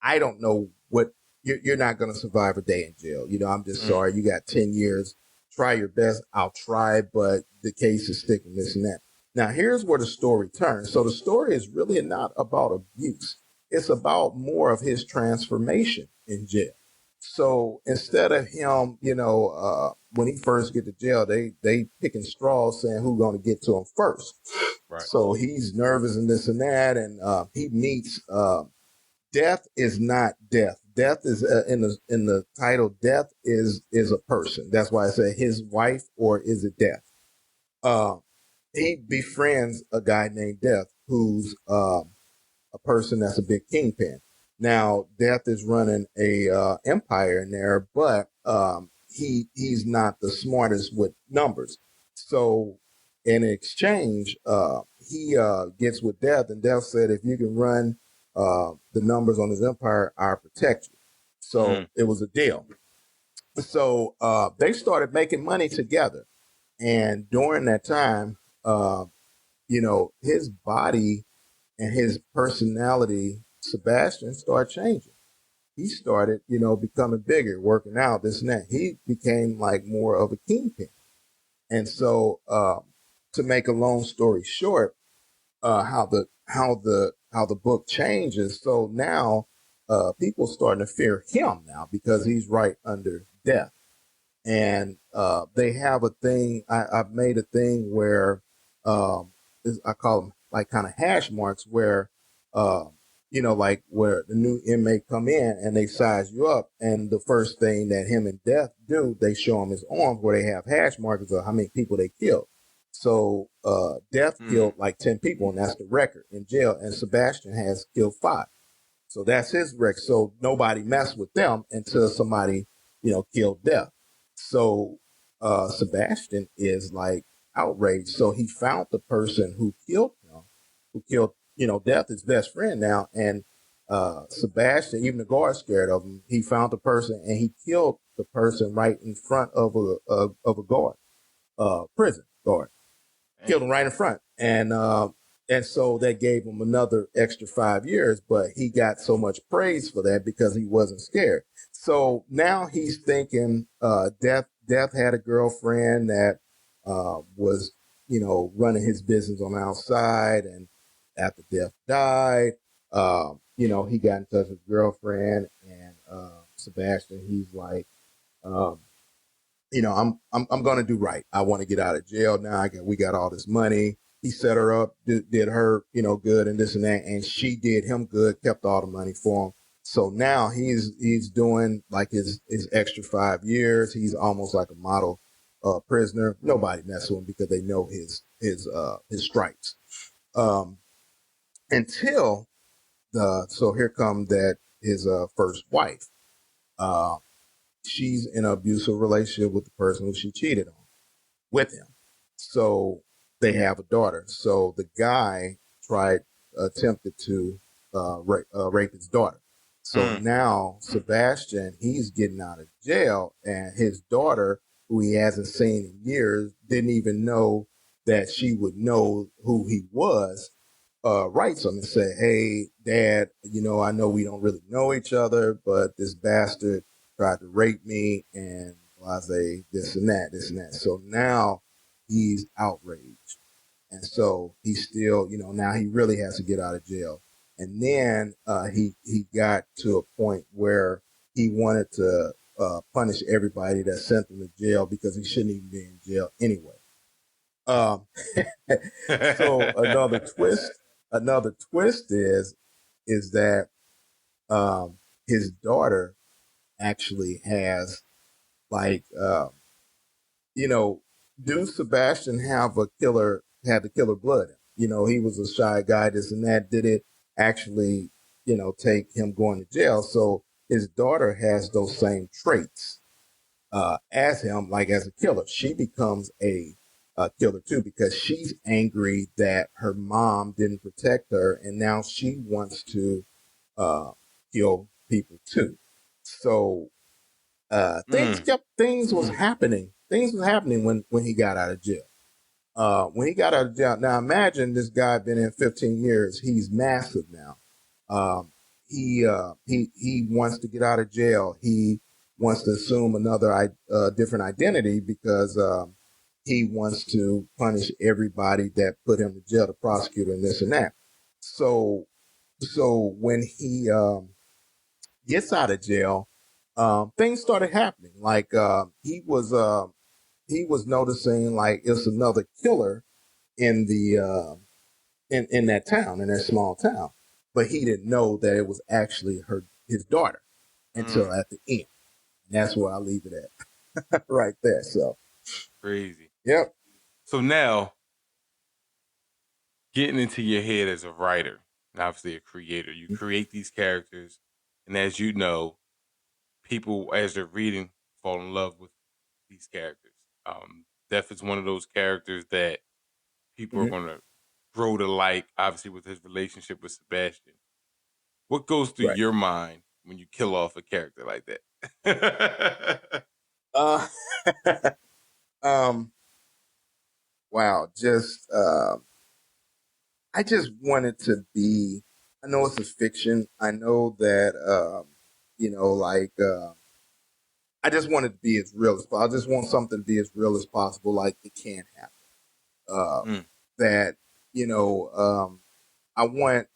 I don't know what, you're not going to survive a day in jail. I'm just sorry. You got 10 years. Try your best. I'll try, but the case is sticking, this and that. Now, here's where the story turns. So the story is really not about abuse. It's about more of his transformation in jail. So instead of him, when he first get to jail, they picking straws saying who's going to get to him first. Right. So he's nervous and this and that. And he meets death is not death. Death is in the title. Death is a person. That's why I say his wife, or is it death? He befriends a guy named Death, who's a person that's a big kingpin. Now, Death is running a empire in there, but he's not the smartest with numbers. So in exchange, he gets with Death, and Death said, if you can run the numbers on his empire, I'll protect you. So it was a deal. So they started making money together. And during that time, his body and his personality, Sebastian, started changing. He started, becoming bigger, working out, this and that. He became like more of a kingpin. And so, to make a long story short, how the book changes. So now, people starting to fear him now because he's right under death. And they have a thing. I've made a thing where I call them like kind of hash marks, where like where the new inmate come in and they size you up, and the first thing that him and Death do, they show him his arms where they have hash markers of how many people they killed. So Death killed like 10 people, and that's the record in jail. And Sebastian has killed 5. So that's his record. So nobody messed with them until somebody, killed Death. So Sebastian is like outraged. So he found the person who killed him, Death, his best friend now. And Sebastian, even the guard scared of him. He found the person and he killed the person right in front of a guard, prison guard. Killed him right in front. And so that gave him another extra 5 years, but he got so much praise for that because he wasn't scared. So now he's thinking, Death had a girlfriend that was, running his business on the outside. And after Death died, he got in touch with his girlfriend, and Sebastian, he's like, I'm going to do right. I want to get out of jail now. We got all this money. He set her up, did her, good and this and that. And she did him good, kept all the money for him. So now he's doing like his extra 5 years. He's almost like a model prisoner. Nobody messes with him because they know his stripes. Um, until so here come that his first wife. Uh, she's in an abusive relationship with the person who she cheated on with him. So they have a daughter. So the guy attempted to rape his daughter. So now Sebastian, he's getting out of jail, and his daughter, who he hasn't seen in years, didn't even know that she would know who he was. Writes him and say, "Hey, Dad, I know we don't really know each other, but this bastard tried to rape me, and blase, this and that, this and that." So now he's outraged. And so he's still, now he really has to get out of jail. And then he got to a point where he wanted to punish everybody that sent him to jail because he shouldn't even be in jail anyway. So another twist is that his daughter actually has like do Sebastian have had the killer blood? He was a shy guy, this and that. Did it actually, take him going to jail? So his daughter has those same traits as him, like as a killer. She becomes a killer too because she's angry that her mom didn't protect her, and now she wants to uh, kill people too. So things was happening. Things was happening when he got out of jail. When he got out of jail, now imagine this guy been in 15 years. He's massive now. He wants to get out of jail. He wants to assume another different identity because he wants to punish everybody that put him to jail, the prosecutor, and this and that. So when he gets out of jail, things started happening. Like he was noticing like it's another killer in the in that town, in that small town, but he didn't know that it was actually his daughter until at the end. And that's where I leave it at, right there. So Crazy. yep. So now, getting into your head as a writer and obviously a creator, you create these characters, and as you know, people as they're reading fall in love with these characters. Death is one of those characters that people are Mm-hmm. going to grow to like. Obviously, with his relationship with Sebastian, what goes through Right. your mind when you kill off a character like that? Uh, um, wow. I just wanted to be. I know it's a fiction. I know that like I just wanted to be as real as possible. I just want something to be as real as possible, like it can happen. Uh, that I want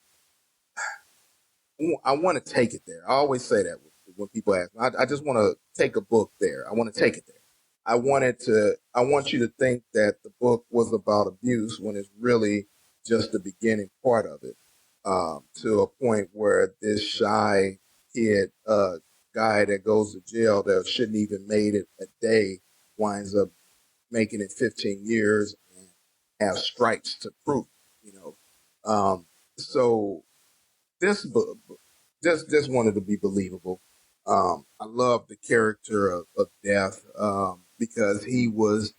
I want to take it there. I always say that when people ask me, I just want to take a book there. I want to take it there. I want you to think that the book was about abuse when it's really just the beginning part of it. To a point where this shy kid, guy that goes to jail that shouldn't even made it a day, winds up making it 15 years and have stripes to prove, you know. So this book just wanted to be believable. I love the character of Death because he was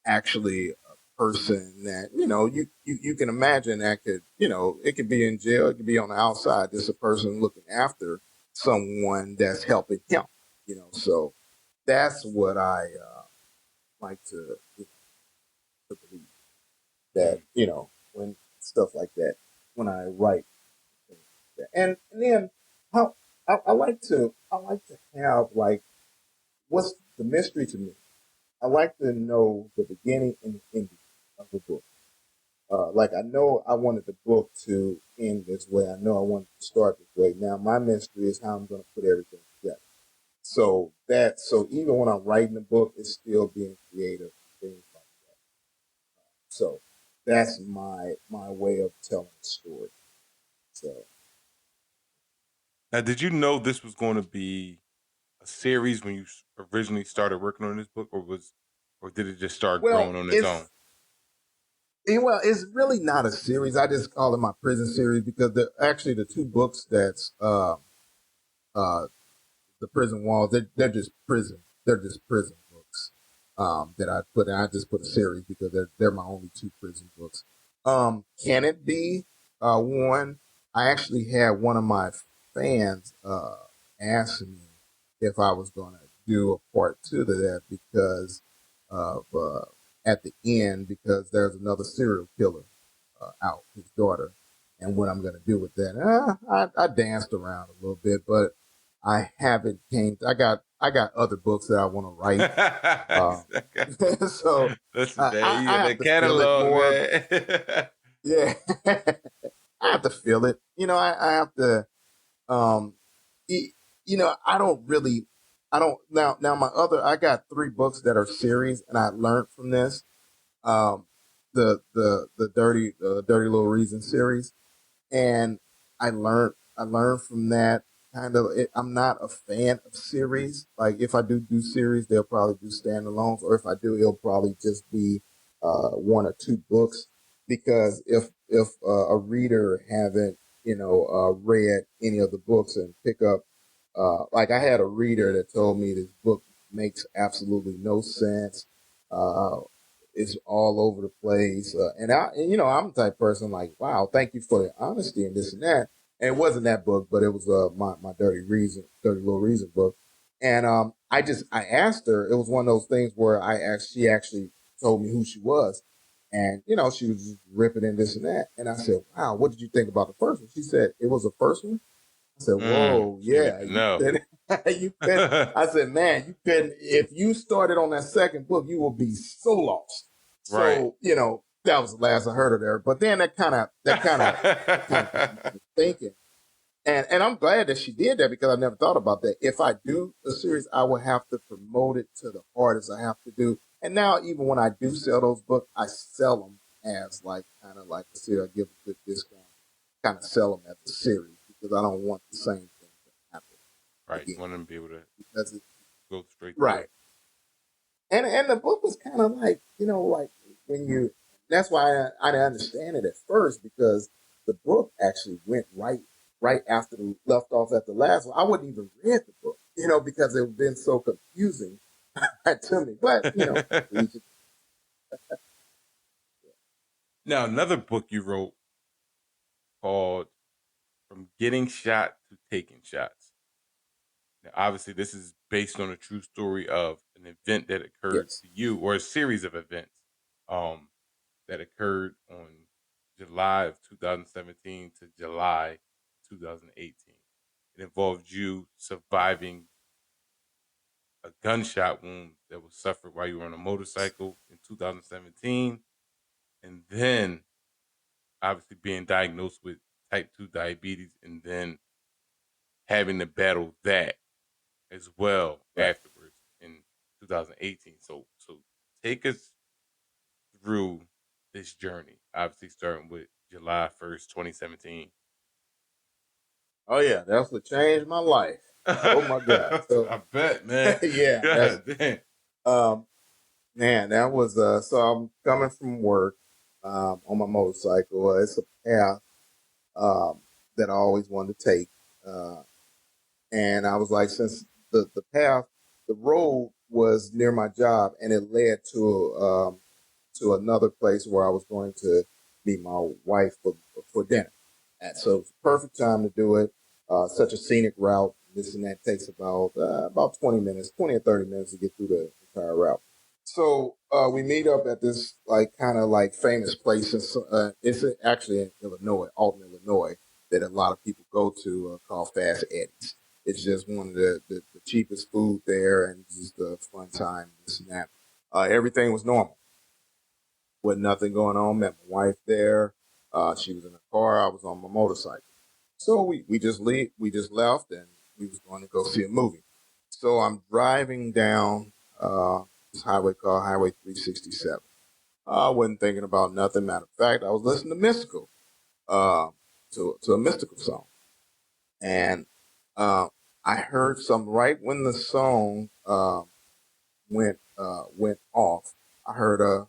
actually a person that you can imagine that could it could be in jail, it could be on the outside. Just a person looking after someone that's helping him. So that's what I like to believe that when stuff like that when I write. And then how I like to have like what's the mystery to me. I like to know the beginning and the ending of the book. Like I know I wanted the book to end this way. I know I wanted to start this way. Now my mystery is how I'm going to put everything together. So even when I'm writing the book, it's still being creative, things like that. So that's my way of telling the story. So Now, did you know this was going to be a series when you originally started working on this book, or did it just start growing on its own? Well, it's really not a series. I just call it my prison series because actually the two books that's uh, the prison walls. They're just prison. They're just prison books that I put. I just put a series because they're my only two prison books. Can it be one? I actually had one of my fans ask me if I was going to do a part two to that because of at the end because there's another serial killer out, his daughter, and what I'm going to do with that. I danced around a little bit, but I haven't came. I got other books that I want to write. So Listen, man, you I got have that to feel it catalog, more. man. Yeah, I have to feel it. I have to. Um, I don't really. I don't now. My other, I got three books that are series, and I learned from this. Um, the dirty little reason series, and I learned from that kind of. I'm not a fan of series. Like if I do series, they'll probably do standalones, or if I do, it'll probably just be one or two books. Because if a reader haven't read any of the books and pick up, like I had a reader that told me this book makes absolutely no sense. Uh, it's all over the place. I'm the type of person like, wow, thank you for the honesty and this and that. And it wasn't that book, but it was my Dirty Little Reason book. And I asked her. It was one of those things where she actually told me who she was, and she was just ripping in this and that. And I said, wow, what did you think about the first one? She said it was the first one. I said, whoa, She need yeah, to you know. couldn't, you couldn't. I said, man, you couldn't. If you started on that second book, you will be so lost. Right. So, that was the last I heard of her. But then that kind of got me thinking. And I'm glad that she did that because I never thought about that. If I do a series, I will have to promote it to the artists. I have to do. And now, even when I do sell those books, I sell them as kind of like a series. I give a good discount, kind of sell them as a series because I don't want the same thing to happen. Right. Again. You want them to be able to go straight right. And the book was kind of like, like when you. That's why I didn't understand it at first because the book actually went right after the left off at the last one. I wouldn't even read the book, because it had been so confusing to me. But Now, another book you wrote called "From Getting Shot to Taking Shots." Now, obviously, this is based on a true story of an event that occurred yes, to you, or a series of events um, that occurred on July of 2017 to July 2018. It involved you surviving a gunshot wound that was suffered while you were on a motorcycle in 2017, and then obviously being diagnosed with type 2 diabetes, and then having to battle that as well right. afterwards in 2018. So take us through this journey. Obviously starting with July 1st, 2017. Oh yeah, that's what changed my life. Oh my God. So I bet, man. yeah, that's God damn. um man, that was so I'm coming from work on my motorcycle. It's a path um that I always wanted to take. Uh and I was like, since the path, the road was near my job, and it led to another place where I was going to meet my wife for dinner. And so it's the perfect time to do it. Such a scenic route. This and that takes about 20 minutes, 20 or 30 minutes to get through the entire route. So we meet up at this kind of famous place. It's actually in Illinois, Alton, Illinois, that a lot of people go to called Fast Eddie's. It's just one of the cheapest food there and just a fun time, this and that. Everything was normal with nothing going on. Met my wife there. She was in the car. I was on my motorcycle. So we just left and we was going to go see a movie. So I'm driving down this highway called Highway 367. I wasn't thinking about nothing. Matter of fact, I was listening to Mystical, uh, to a Mystical song. And Uh, I heard some right when the song went off. I heard a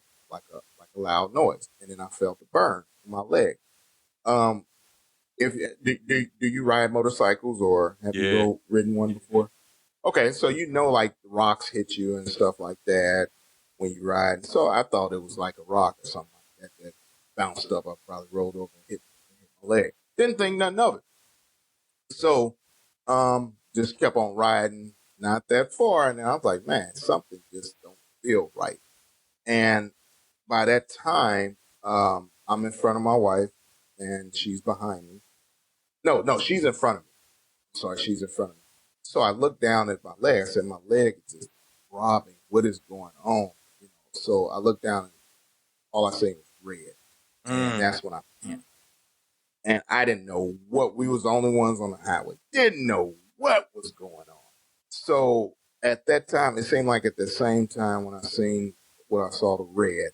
loud noise, and then I felt a burn in my leg. Um, if do you ride motorcycles or have you ridden one before? Okay, so like the rocks hit you and stuff like that when you ride. So I thought it was like a rock or something like that that bounced up. I probably rolled over and hit my leg. Didn't think nothing of it. So just kept on riding, not that far, and I was like, man, something just don't feel right. And by that time, I'm in front of my wife, and she's behind me. No, she's in front of me. Sorry, she's in front of me. So I looked down at my leg. I said, my leg is just throbbing. What is going on? So I looked down, and all I seen was red, and that's when I panicked. And I didn't know what. We was the only ones on the highway. Didn't know what was going on. So at that time, it seemed like at the same time when I saw the red,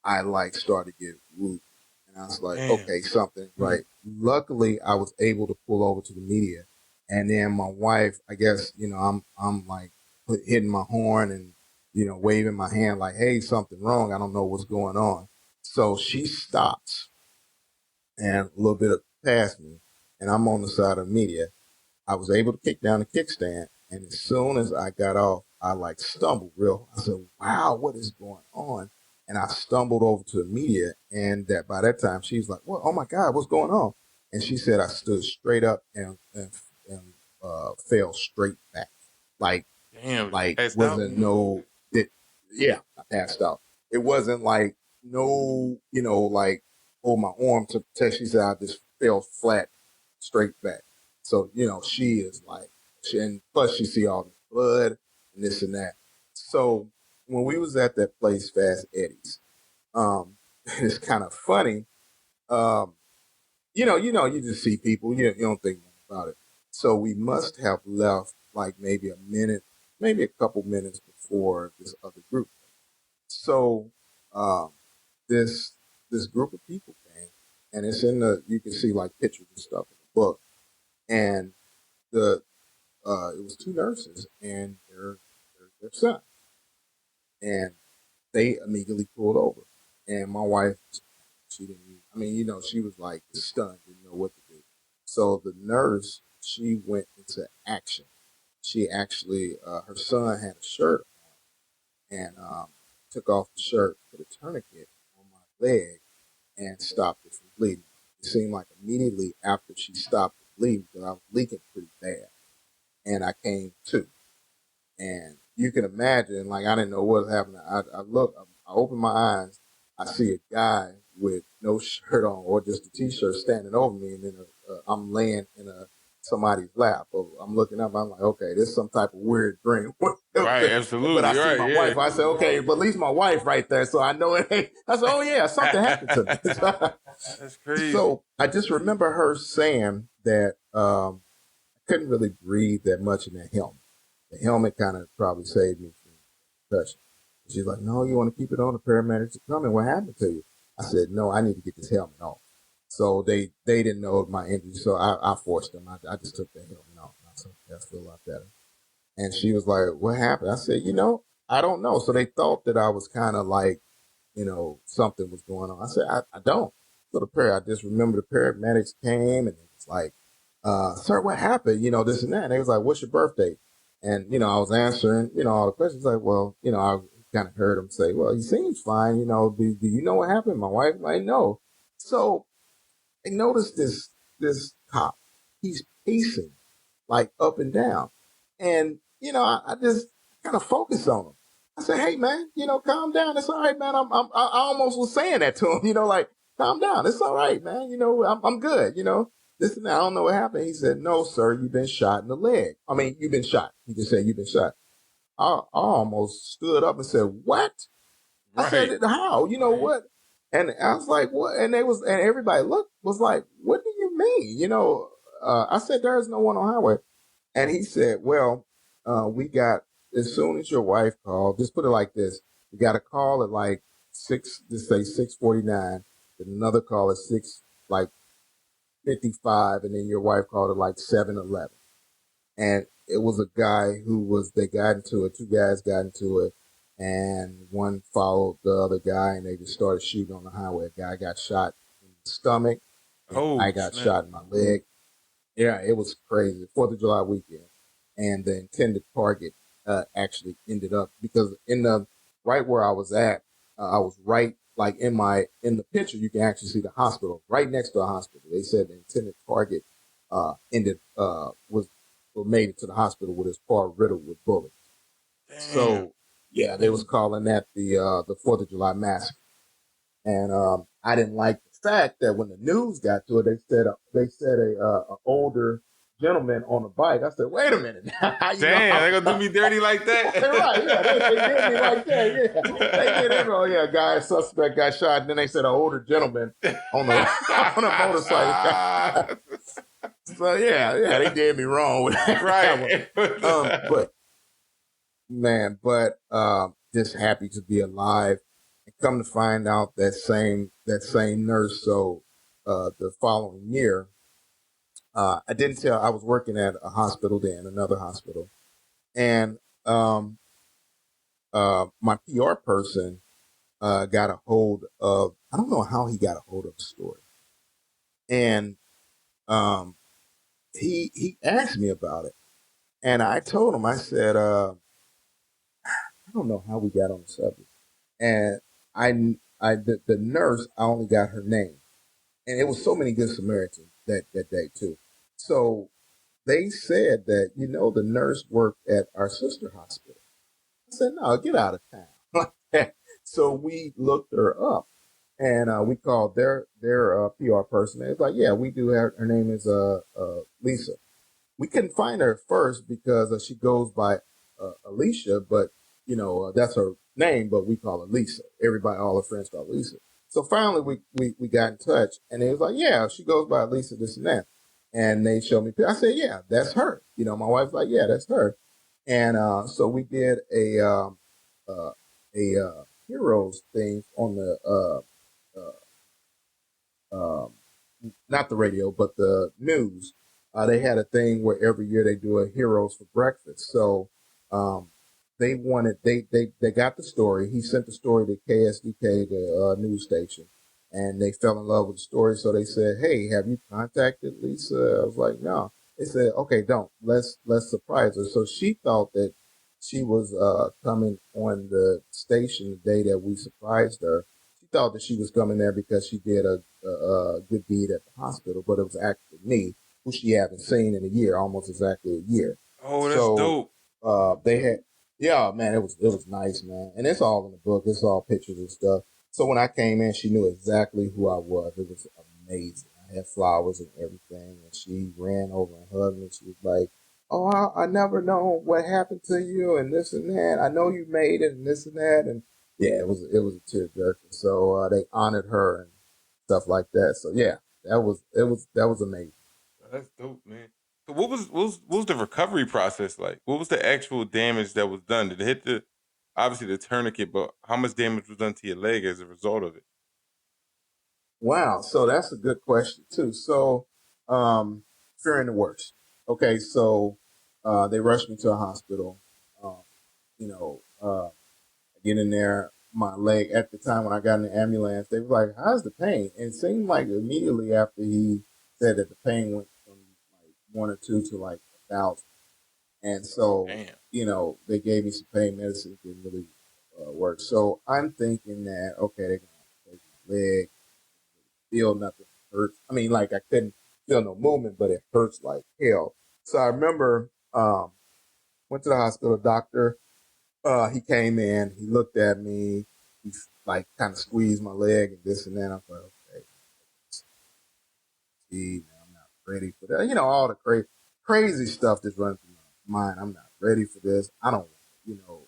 I like started to get woozy. And I was like, okay, something right. Luckily, I was able to pull over to the media. And then my wife, I guess, I'm like hitting my horn and, waving my hand like, hey, something wrong. I don't know what's going on. So she stops and a little bit past me, and I'm on the side of the media. I was able to kick down the kickstand, and as soon as I got off, I like stumbled real. I said, wow, what is going on? And I stumbled over to the media, and that by that time she's like, well, oh my God, what's going on? And she said I stood straight up and fell straight back. Like, wasn't no, I passed out. It wasn't like no, like, oh, my arm took the test. She said I just fell flat straight back. So, she is like, and plus she see all the blood and this and that. So when we was at that place, Fast Eddie's, it's kind of funny. You just see people, you don't think about it. So we must have left like maybe a minute, maybe a couple minutes before this other group. So this group of people came, and it's you can see like pictures and stuff in the book, and it was two nurses and their son, and they immediately pulled over, and my wife, she didn't. She was like stunned, didn't know what to do. So the nurse, she went into action. She actually, her son had a shirt on, and took off the shirt, put a tourniquet on my leg, and stopped it from bleeding. It seemed like immediately after she stopped the bleeding, because I was leaking pretty bad, and I came to. And you can imagine, like, I didn't know what was happening. I look, I open my eyes, I see a guy with no shirt on or just a t-shirt standing over me, and then I'm laying in somebody's lap. I'm looking up, I'm like, okay, this is some type of weird dream. Right, absolutely. But I see my wife. I said, okay, but at least my wife right there, so I know it ain't. I said, oh yeah, something happened to me. That's crazy. So I just remember her saying that I couldn't really breathe that much in that helmet. The helmet kind of probably saved me from concussion. She's like, no, you want to keep it on? The paramedics are coming. What happened to you? I said, no, I need to get this helmet off. So they didn't know my injury, so I forced them. I just took the helmet off. I said, I feel a lot better. And she was like, what happened? I said, I don't know. So they thought that I was kind of like, something was going on. I said, I don't. So I just remember the paramedics came, and it was like, sir, what happened? This and that. And they was like, what's your birthday? And, I was answering, all the questions. Like, well, I kind of heard him say, well, he seems fine. Do you know what happened? My wife might know. So I noticed this cop. He's pacing like up and down. And, I just kind of focused on him. I said, hey, man, calm down. It's all right, man. I almost was saying that to him, like, calm down. It's all right, man. I'm good, this and that. I don't know what happened. He said, no, sir, you've been shot in the leg. I mean, you've been shot. He just said, you've been shot. I almost stood up and said, what? Right. I said, how? What? And I was like, what? And everybody was like, what do you mean? I said, there is no one on highway. And he said, well, we got, as soon as your wife called, just put it like this, we got a call at like 6:49, then another call at 6:55, and then your wife called at like 7:11. and it was a guy they got into it. Two guys got into it, and one followed the other guy, and they just started shooting on the highway. A guy got shot in the stomach, and I Oh got snap! shot in my leg. Yeah, it was crazy. 4th of July weekend, and the intended target actually ended up because in the right where I was at, I was right like in the picture. You can actually see the hospital right next to a hospital. They said the intended target ended was made it to the hospital with his car riddled with bullets. Damn. So yeah, they was calling that the 4th of July massacre. And I didn't like the fact that when the news got to it, they said a older gentleman on a bike. I said, "Wait a minute, how you know?" Damn, they gonna do me dirty like that? Right? Yeah, they did me like that. Yeah, they did it. Oh yeah, suspect got shot. And then they said an older gentleman on the on a motorcycle. So yeah, they did me wrong with that one. Right. But man, just happy to be alive. And come to find out that same nurse. So the following year, I didn't tell. I was working at a hospital then, another hospital, and my PR person got a hold of. I don't know how he got a hold of the story, and um, he asked me about it, and I told him. I said, I don't know how we got on the subject. And the nurse, I only got her name, and it was so many good Samaritans that day too. So they said that the nurse worked at our sister hospital. I said, no, get out of town. So we looked her up, and we called their PR person. It's like, yeah, we do have her name is Lisa. We couldn't find her at first because she goes by Alicia, but that's her name, but we call her Lisa. Everybody, all her friends call her Lisa. So finally, we got in touch, and they was like, yeah, she goes by Lisa, this and that. And they showed me. I said, yeah, that's her. My wife's like, yeah, that's her. And so we did a heroes thing on the um, not the radio, but the news. They had a thing where every year they do a heroes for breakfast. So um, they got the story. He sent the story to KSDK, the news station, and they fell in love with the story. So they said, "Hey, have you contacted Lisa?" I was like, "No." They said, "Okay, don't. Let's surprise her." So she thought that she was coming on the station the day that we surprised her. She thought that she was coming there because she did a good deed at the hospital, but it was actually me, who she hadn't seen in a year, almost exactly a year. Oh, that's So dope. they had, yeah, man, it was nice, man, and it's all in the book. It's all pictures and stuff. So when I came in, she knew exactly who I was. It was amazing. I had flowers and everything, and she ran over and hugged me. She was like, "Oh, I never know what happened to you, and this and that. I know you made it, and this and that." And yeah, it was a tearjerker. So they honored her and stuff like that. So yeah, that was amazing. That's dope, man. So what was the recovery process like? What was the actual damage that was done? Did it hit the obviously the tourniquet, but how much damage was done to your leg as a result of it? Wow, so that's a good question too. So, fearing the worst. Okay, so they rushed me to a hospital. Um, I get in there. My leg at the time when I got in the ambulance, they were like, "How's the pain?" And it seemed like immediately after he said that the pain went from like one or two to like 1,000. And so, Damn. they gave me some pain medicine, didn't really work. So I'm thinking that okay, they're gonna take my leg, feel nothing hurts. I mean, like I couldn't feel no movement, but it hurts like hell. So I remember went to the hospital. Doctor, he came in, he looked at me, he like kind of squeezed my leg and this and that. I was like, okay, see, man, I'm not ready for that. All the crazy stuff that's running through my mind. I'm not ready for this. I don't, you know,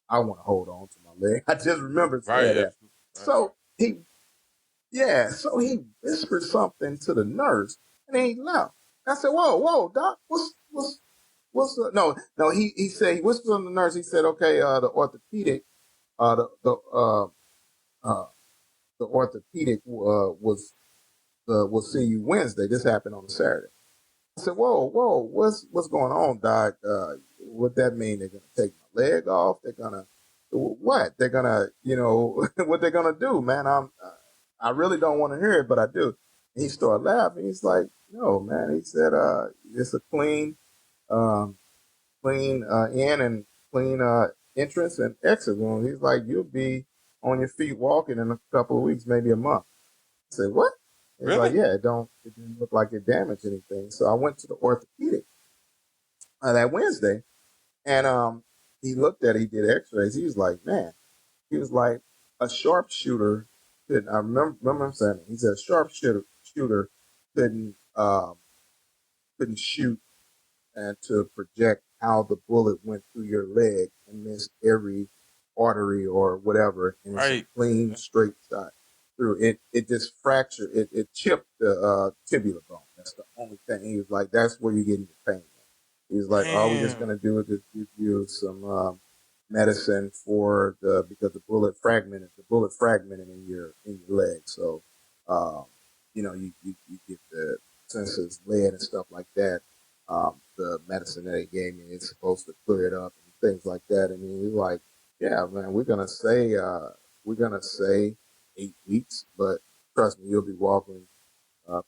I want to hold on to my leg. I just remember Right, saying that. absolutely. Right. So he whispered something to the nurse, and then he left. I said, "Whoa, whoa, doc, what's the no?" He said he whispered to the nurse. He said, "Okay, the orthopedic, uh, the the uh, uh, the orthopedic will see you Wednesday." This happened on a Saturday. I said, whoa, what's going on, Doc? What that mean? They're gonna take my leg off? They're gonna what? They're gonna, what they're gonna do, man? I really don't want to hear it, but I do. And he started laughing. He's like, no, man. He said, it's a um, clean in and clean entrance and exit wound. He's like, you'll be on your feet walking in a couple of weeks, maybe a month. I said, what? He's like, Really? yeah, it didn't look like it damaged anything. So I went to the orthopedic that Wednesday, and he looked at it. He did X-rays. He was like, man, he was like a sharpshooter. I remember him saying it. He said a sharpshooter couldn't couldn't shoot and to project how the bullet went through your leg and missed every artery or whatever, and it's a Right. clean, straight shot through it. It just fractured. It chipped the tibular bone. That's the only thing. He was like, "That's where you're getting your pain." He was like, "All we're just Damn. gonna do is just give you some medicine for because the bullet fragmented in your leg. So, um, you get the since lead and stuff like that. The medicine that they gave me is supposed to clear it up and things like that. I mean, he's like, yeah, man, we're gonna say 8 weeks, but trust me, you'll be walking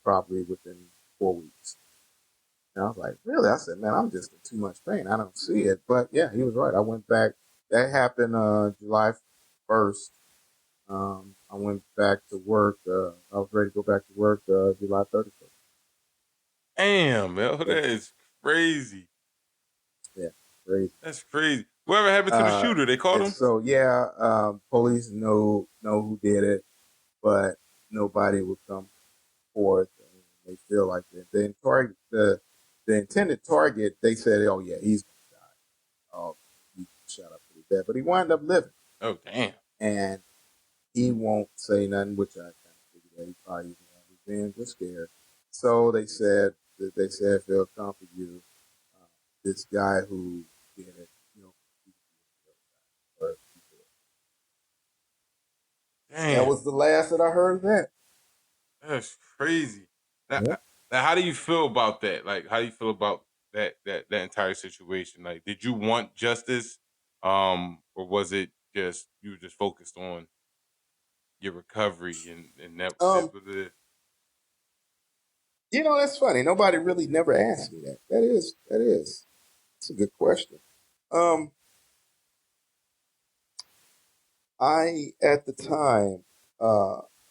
probably within 4 weeks. And I was like, really? I said, man, I'm just in too much pain. I don't see it. But yeah, he was right. I went back. That happened July 1st. I went back to work. I was ready to go back to work July 31st. Damn, man. Yeah, That is crazy. yeah, crazy. That's crazy. Whatever happened to the Uh, shooter? They caught and him? so yeah, police know who did it, but nobody would come forth. And they feel like the intended target. They said, oh yeah, he's gonna die. Oh, he shot up pretty bad, but he wound up living, Oh, damn. and he won't say nothing, which I kind of figured that he probably revenge was scared. So they said they'll comfort you. This guy who did it, or that Damn. was the last that I heard of that. That's crazy. Now, Yeah. now, how do you feel about that? Like, how do you feel about that entire situation? Like, did you want justice, or was it just you were just focused on your recovery and that is Um, what it is? that's funny. Nobody really never asked me that. That is. That's a good question. Um, I at the time,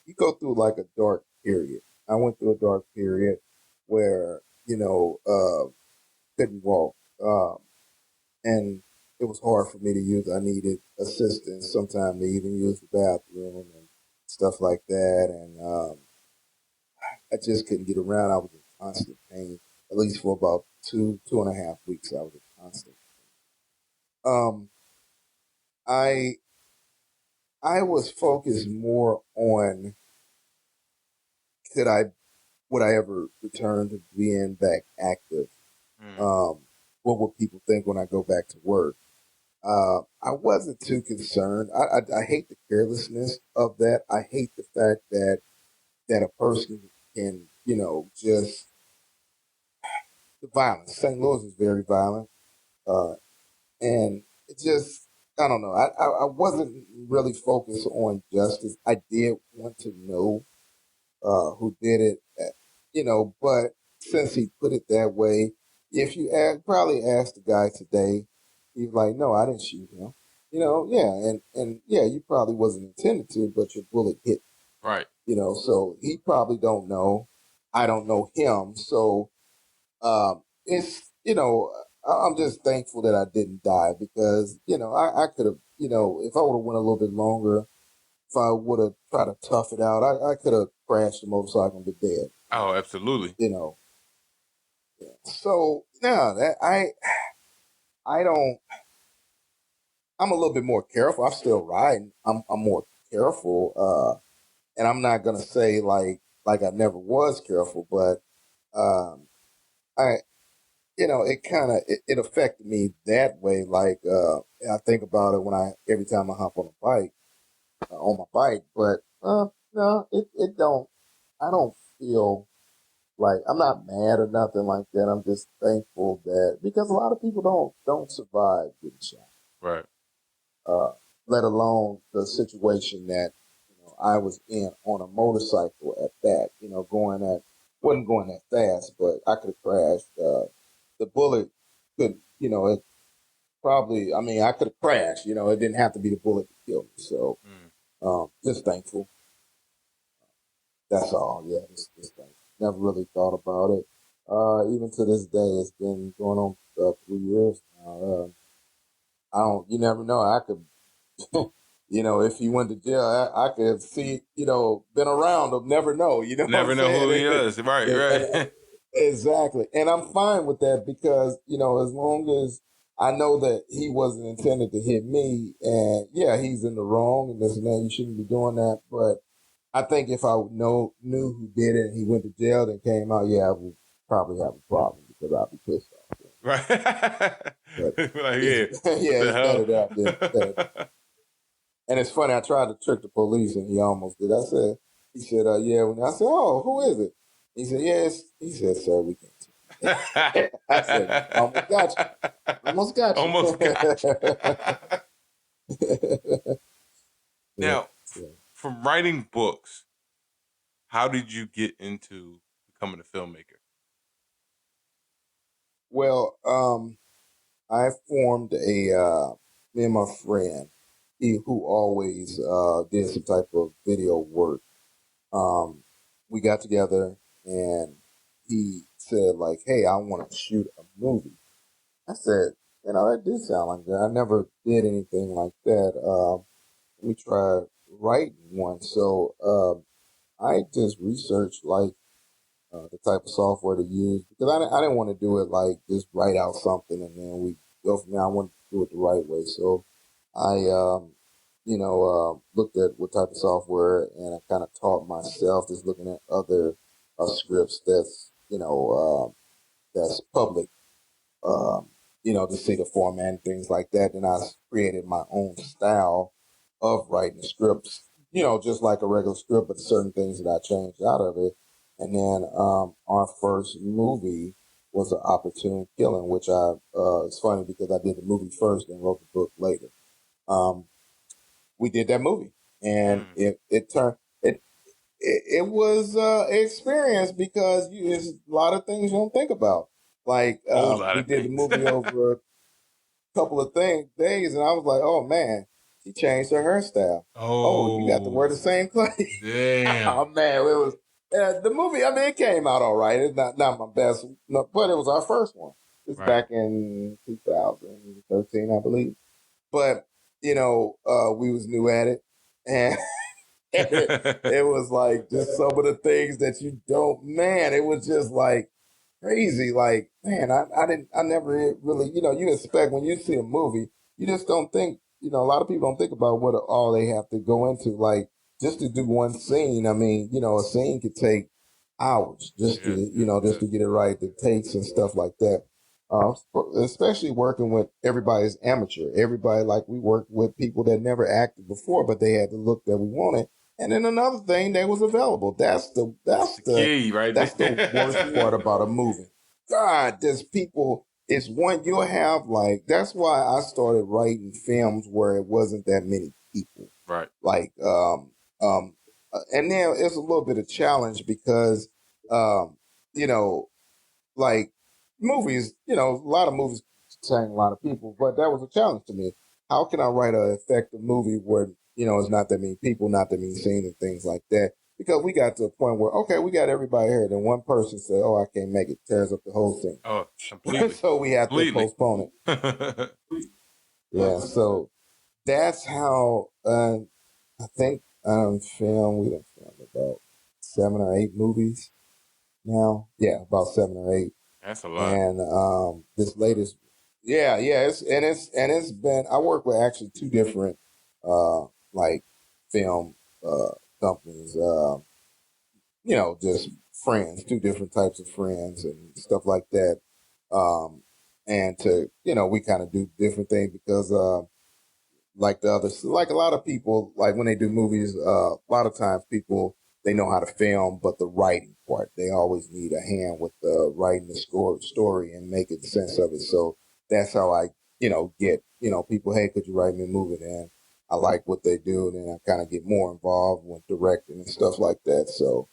you go through like a dark period. I went through a dark period where couldn't walk, and it was hard for me to use. I needed assistance sometimes to even use the bathroom and stuff like that, and I just couldn't get around. I was in constant pain, at least for about 2.5 weeks. I was in constant. Um, I I was focused more on could I would I ever return to being back active? Mm, Um, what would people think when I go back to work? I wasn't too concerned. I hate the carelessness of that. I hate the fact that a person can, just the violence. St. Louis is very violent, uh, and it just I don't know. I wasn't really focused on justice. I did want to know who did it, but since he put it that way, if you probably ask the guy today, he's like, no, I didn't shoot him. Yeah, and yeah, you probably wasn't intended to, but your bullet hit. right. So he probably don't know. I don't know him, so it's I'm just thankful that I didn't die because I could have if I would have went a little bit longer, if I would have tried to tough it out, I could have crashed the motorcycle and been dead. Oh, absolutely. You know. Yeah. So no, that I don't. I'm a little bit more careful. I'm still riding. I'm more careful, and I'm not gonna say like I never was careful, but I it kind of it affected me that way. Like I think about it when every time I hop on my bike, but no, it don't. I don't feel. Like, I'm not mad or nothing like that. I'm just thankful that, because a lot of people don't survive getting shot. Right. Let alone the situation that, I was in on a motorcycle at that, wasn't going that fast, but I could have crashed. The bullet could, it probably, I mean, I could have crashed, it didn't have to be the bullet that killed me. So, just thankful. That's all. Yeah, just thankful. Never really thought about it. Even to this day, it's been going on 3 years now. You never know. I could, if he went to jail, I could have seen, been around him, never know. You know what Never I'm know who he saying? is. Right, right. Exactly. And I'm fine with that because, as long as I know that he wasn't intended to hit me, and yeah, he's in the wrong and this and that, you shouldn't be doing that. But I think if I knew who did it and he went to jail and came out, yeah, I would probably have a problem because I'd be pissed off. Right. But Like, yeah. it's, What yeah, the it's better that I did that. And it's funny, I tried to trick the police and he almost did. He said, yeah. When I said, oh, who is it? He said, yes. He said, sir, we can't. I said, almost got you. Almost got you. Almost got you. Yeah, Now, from writing books, how did you get into becoming a filmmaker? Well, I formed me and my friend, who always did some type of video work. We got together and he said, like, hey, I want to shoot a movie. I said, that did sound like that. I never did anything like that. We tried writing one. So I just researched, like, the type of software to use because I didn't want to do it like just write out something and then we go from there. I wanted to do it the right way. So I, looked at what type of software and I kind of taught myself just looking at other scripts that's public, to see the format and things like that. And I created my own style of writing scripts, just like a regular script, but certain things that I changed out of it. And then our first movie was an Opportune Killing, which it's funny because I did the movie first and wrote the book later. We did that movie, and it turned it was experience because there's a lot of things you don't think about. Like Whole lot we of did the things. movie over a couple of days, and I was like, oh man, she changed her hairstyle. Oh, you got to wear the same clothes. Damn. Oh man, it was the movie. I mean, it came out all right. It's not my best, but it was our first one. It's back in 2013, I believe. But we was new at it, and it was like just some of the things that you don't. Man, it was just like crazy. Like, man, I never really, you expect when you see a movie, you just don't think, a lot of people don't think about what all they have to go into. Like, just to do one scene, I mean, a scene could take hours just to, just to get it right, the takes and stuff like that. Especially working with everybody's amateur. Everybody, like, we worked with people that never acted before, but they had the look that we wanted. And then another thing that was available. That's the key, right? that's the worst part about a movie. God, there's people. It's one you'll have like. That's why I started writing films where it wasn't that many people. Right. Like and then it's a little bit of challenge because you know, like movies. A lot of movies contain a lot of people, but that was a challenge to me. How can I write an effective movie where it's not that many people, not that many scenes and things like that? Because we got to a point where, okay, we got everybody here. Then one person said, oh, I can't make it, tears up the whole scene. Oh, completely. So we have to postpone it. Yeah, so that's how I think we done filmed about 7 or 8 movies now. Yeah, about 7 or 8. That's a lot. And this latest, it's been, I work with actually 2 different like film companies. Just friends, 2 different types of friends and stuff like that. And we kind of do different things because, like a lot of people, like when they do movies, a lot of times people they know how to film, but the writing part, they always need a hand with the writing the story and making sense of it. So that's how I, get, people, hey, could you write me a movie? And I like what they do. And then I kind of get more involved with directing and stuff like that. So,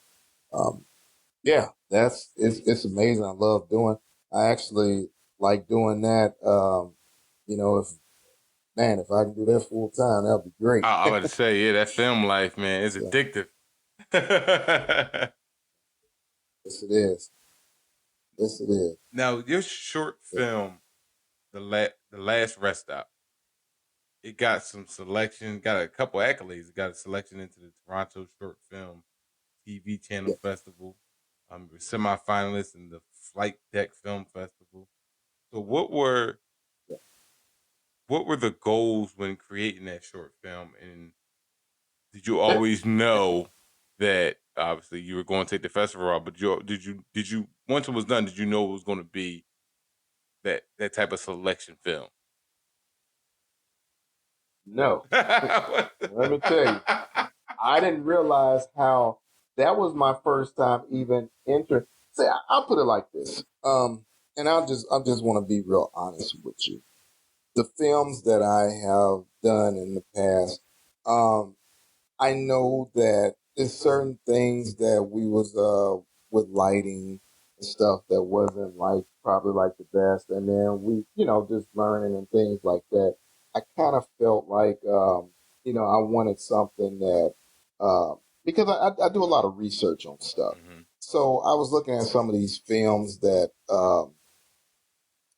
yeah, it's amazing. I love doing, I actually like doing that. If I can do that full time, that'd be great. I would say, yeah, that film life, man, is So, addictive. yes, it is. Yes, it is. Now, your short film, the Last Rest Stop, it got some selection, got a couple accolades. It got a selection into the Toronto Short Film TV Channel Yeah. Festival. We're semifinalists in the Flight Deck Film Festival. So, what were the goals when creating that short film, and did you always know that obviously you were going to take the festival route? But did you once it was done, did you know it was going to be that type of selection film? No. Let me tell you, I didn't realize how that was my first time even entering. Say, I'll put it like this. And I just want to be real honest with you. The films that I have done in the past, I know that there's certain things that we was with lighting and stuff that wasn't like probably like the best, and then we just learning and things like that. I kind of felt like I wanted something that because I do a lot of research on stuff, so I was looking at some of these films that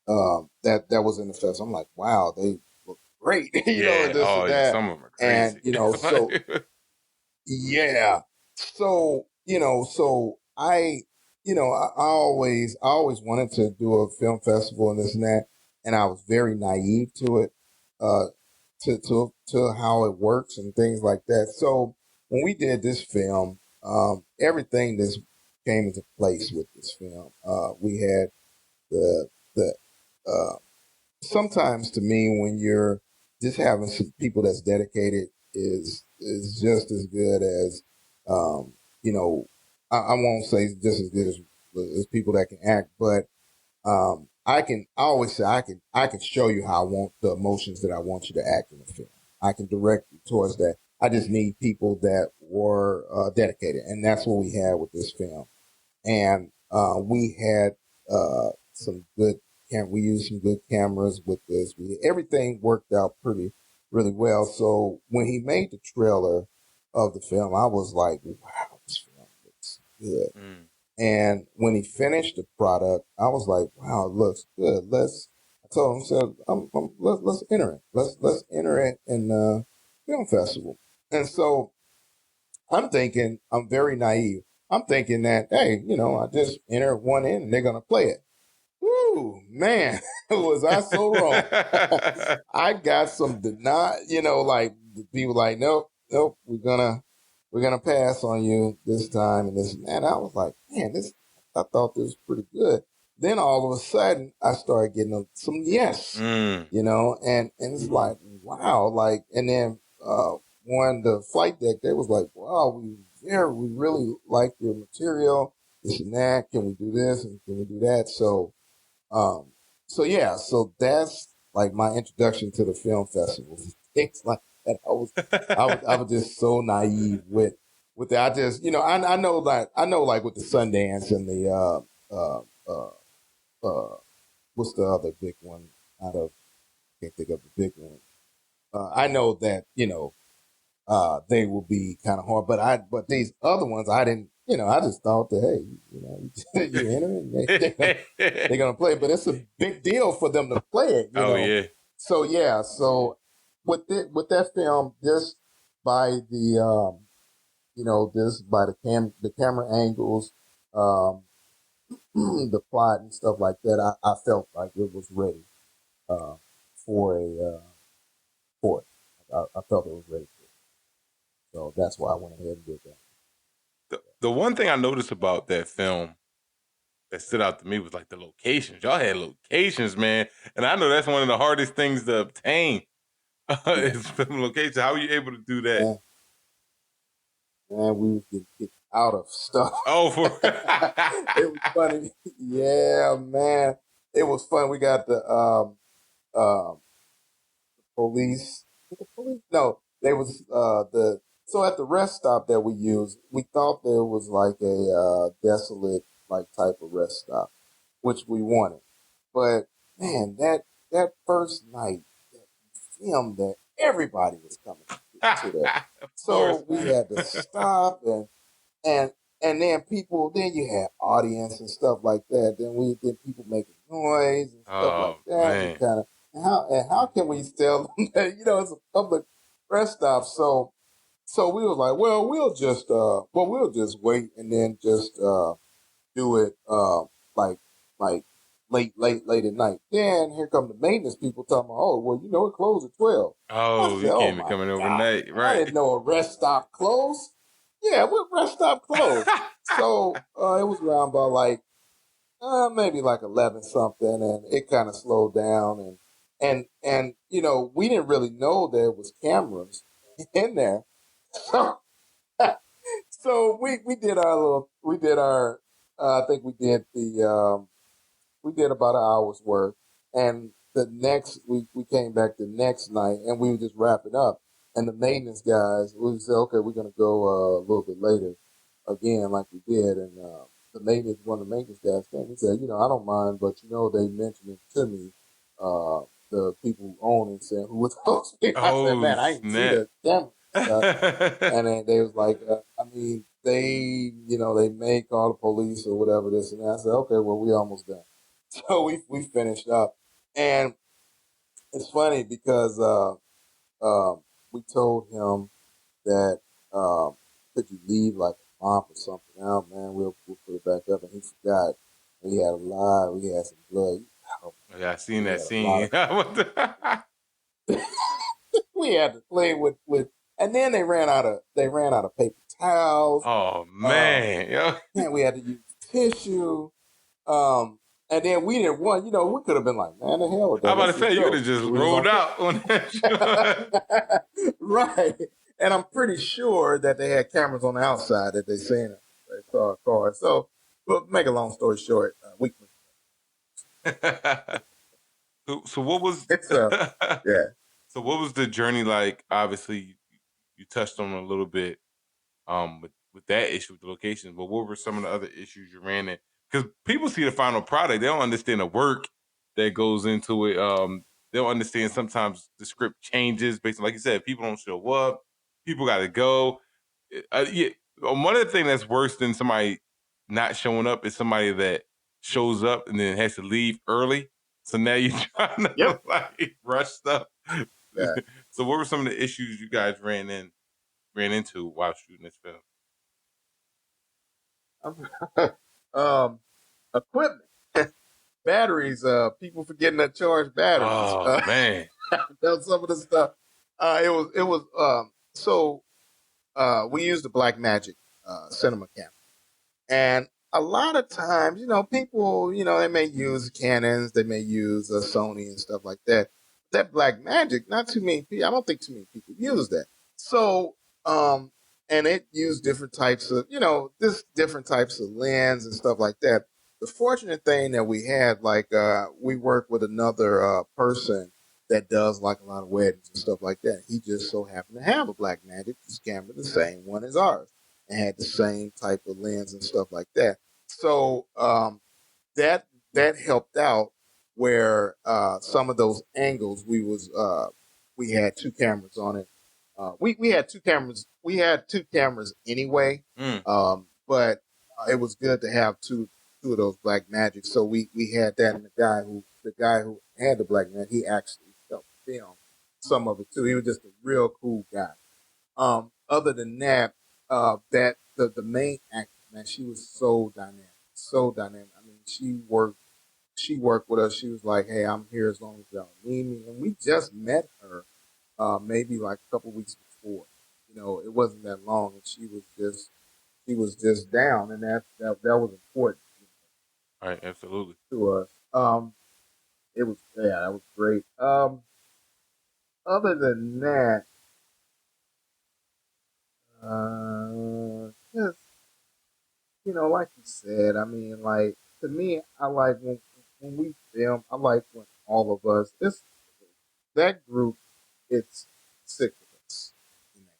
that was in the fest. I'm like, wow, they look great, Yeah. and this and Yeah. that, Some of them are and crazy. so. Yeah. So I always wanted to do a film festival and this and that, and I was very naive to it, uh, to how it works and things like that. So when we did this film, everything just came into place with this film. We had the uh, sometimes to me when you're just having some people that's dedicated is just as good as um, you know I won't say just as good as people that can act, but I always say I can show you how I want the emotions that I want you to act in the film. I can direct you towards that. I just need people that were dedicated, and that's what we had with this film. And we had some good we used some good cameras with this. Everything worked out really well. So when he made the trailer of the film, I was like, wow, this film looks good. And when he finished the product, I was like, wow, it looks good. I told him, said, let's enter it. Let's enter it in the film festival. And so I'm thinking, I'm very naive. I'm thinking that, hey, I just enter one in and they're going to play it. Woo, man, was I so wrong. I got some like the people like, nope, we're gonna pass on you this time and this. And I was like, man, I thought this was pretty good. Then all of a sudden, I started getting some yes, and it's like, wow, like, and then on the flight deck, they was like, wow, we really like your material, this and that. Can we do this and can we do that? Um, so that's like my introduction to the film festival. Things like that. I was just so naive with that. I just, I know like with the Sundance and the what's the other big one out of, can't think of the big one. I know that, they will be kind of hard, but these other ones I didn't, I just thought that, hey, you enter it, they're gonna play it, but it's a big deal for them to play it, Oh yeah. So with that film, just by the just by the camera angles, um, the plot and stuff like that, I felt like it was ready uh, for for it. I felt it was ready for it. So that's why I went ahead and did that. The one thing I noticed about that film that stood out to me was like the locations. Y'all had locations, man, and I know that's one of the hardest things to obtain is film locations. How were you able to do that? Man, we out of stuff. Oh, for It was funny. Yeah, man. It was fun. We got the police. The police? No, they was the so at the rest stop that we used, we thought there was like a desolate like type of rest stop, which we wanted. But man, that first night that we filmed that, everybody was coming to that. of course. So we had to stop and and then people, then you had audience and stuff like that. Then people making noise and stuff like Oh that. We man. kind of, how can we tell them that, it's a public rest stop? So we was like, well, we'll just wait and then just do it like like late at night. Then here come the maintenance people talking about, oh, well, it closed at 12. I Oh, said, you oh can't be my coming God, overnight, I right? didn't know a rest stop closed. Yeah, what rest stop closed? So it was around about like maybe like 11 something, and it kind of slowed down, and we didn't really know there was cameras in there. So so we did our I think we did about an hour's work, and we came back the next night, and we were just wrapping up, and the maintenance guys, we said, okay, we're gonna go a little bit later again, like we did, and one of the maintenance guys came. He said, I don't mind, but they mentioned it to me, the people who own it, saying who was those people. I said, Oh man, I didn't see snap. the camera stuff. And then they was like, I mean, they may call the police or whatever, this and that. I said, okay, well, we almost done. So we finished up. And it's funny because we told him that, could you leave like a mop or something out, man? We'll put it back up. And he forgot. We had we had some blood. Oh, Yeah, I seen we that had a lot scene. of, we had to play with, and then they ran out of paper towels. Oh Um, man. Yo. man, we had to use tissue. Um, and then we didn't want, we could have been like, man, the hell with I'm that. about Let's to say just you could go. have just We was rolled on out on that. right. And I'm pretty sure that they had cameras on the outside that they saw a car. So, but make a long story short, So what was it's yeah. so what was the journey like? Obviously, you touched on it a little bit with that issue with the location, but what were some of the other issues you ran in? Because people see the final product, they don't understand the work that goes into it. They don't understand sometimes the script changes based on, like you said, people don't show up, people got to go. Yeah, one of the things that's worse than somebody not showing up is somebody that shows up and then has to leave early. So now you're trying to Yep. like rush stuff. Yeah. So what were some of the issues you guys ran into while shooting this film? Equipment, batteries, people forgetting to charge batteries. Oh man. That's some of the stuff. So we used the Black Magic cinema camera. And a lot of times, people, they may use Canons, they may use Sony and stuff like that. That Black Magic, not too many people, I don't think too many people use that. So, and it used different types of, different types of lens and stuff like that. The fortunate thing that we had, like, we worked with another person that does like a lot of weddings and stuff like that. He just so happened to have a Black Magic camera, the same one as ours, and had the same type of lens and stuff like that. So that helped out where some of those angles we had two cameras on it. We had two cameras. We had two cameras anyway, but it was good to have two of those Black Magics. So we had that, and the guy who had the Black Magic, he actually helped film some of it too. He was just a real cool guy. Other than that, that the main actress, man, she was so dynamic, so dynamic. I mean, she worked with us. She was like, "Hey, I'm here as long as y'all need me." And we just met her, maybe like a couple weeks before. It wasn't that long, and she was just down, and that was important All right, absolutely. to us. That was great. Other than that, yes, like you said, I mean, like to me, I like when we film. I like when all of us, this that group, it's six of us, in there,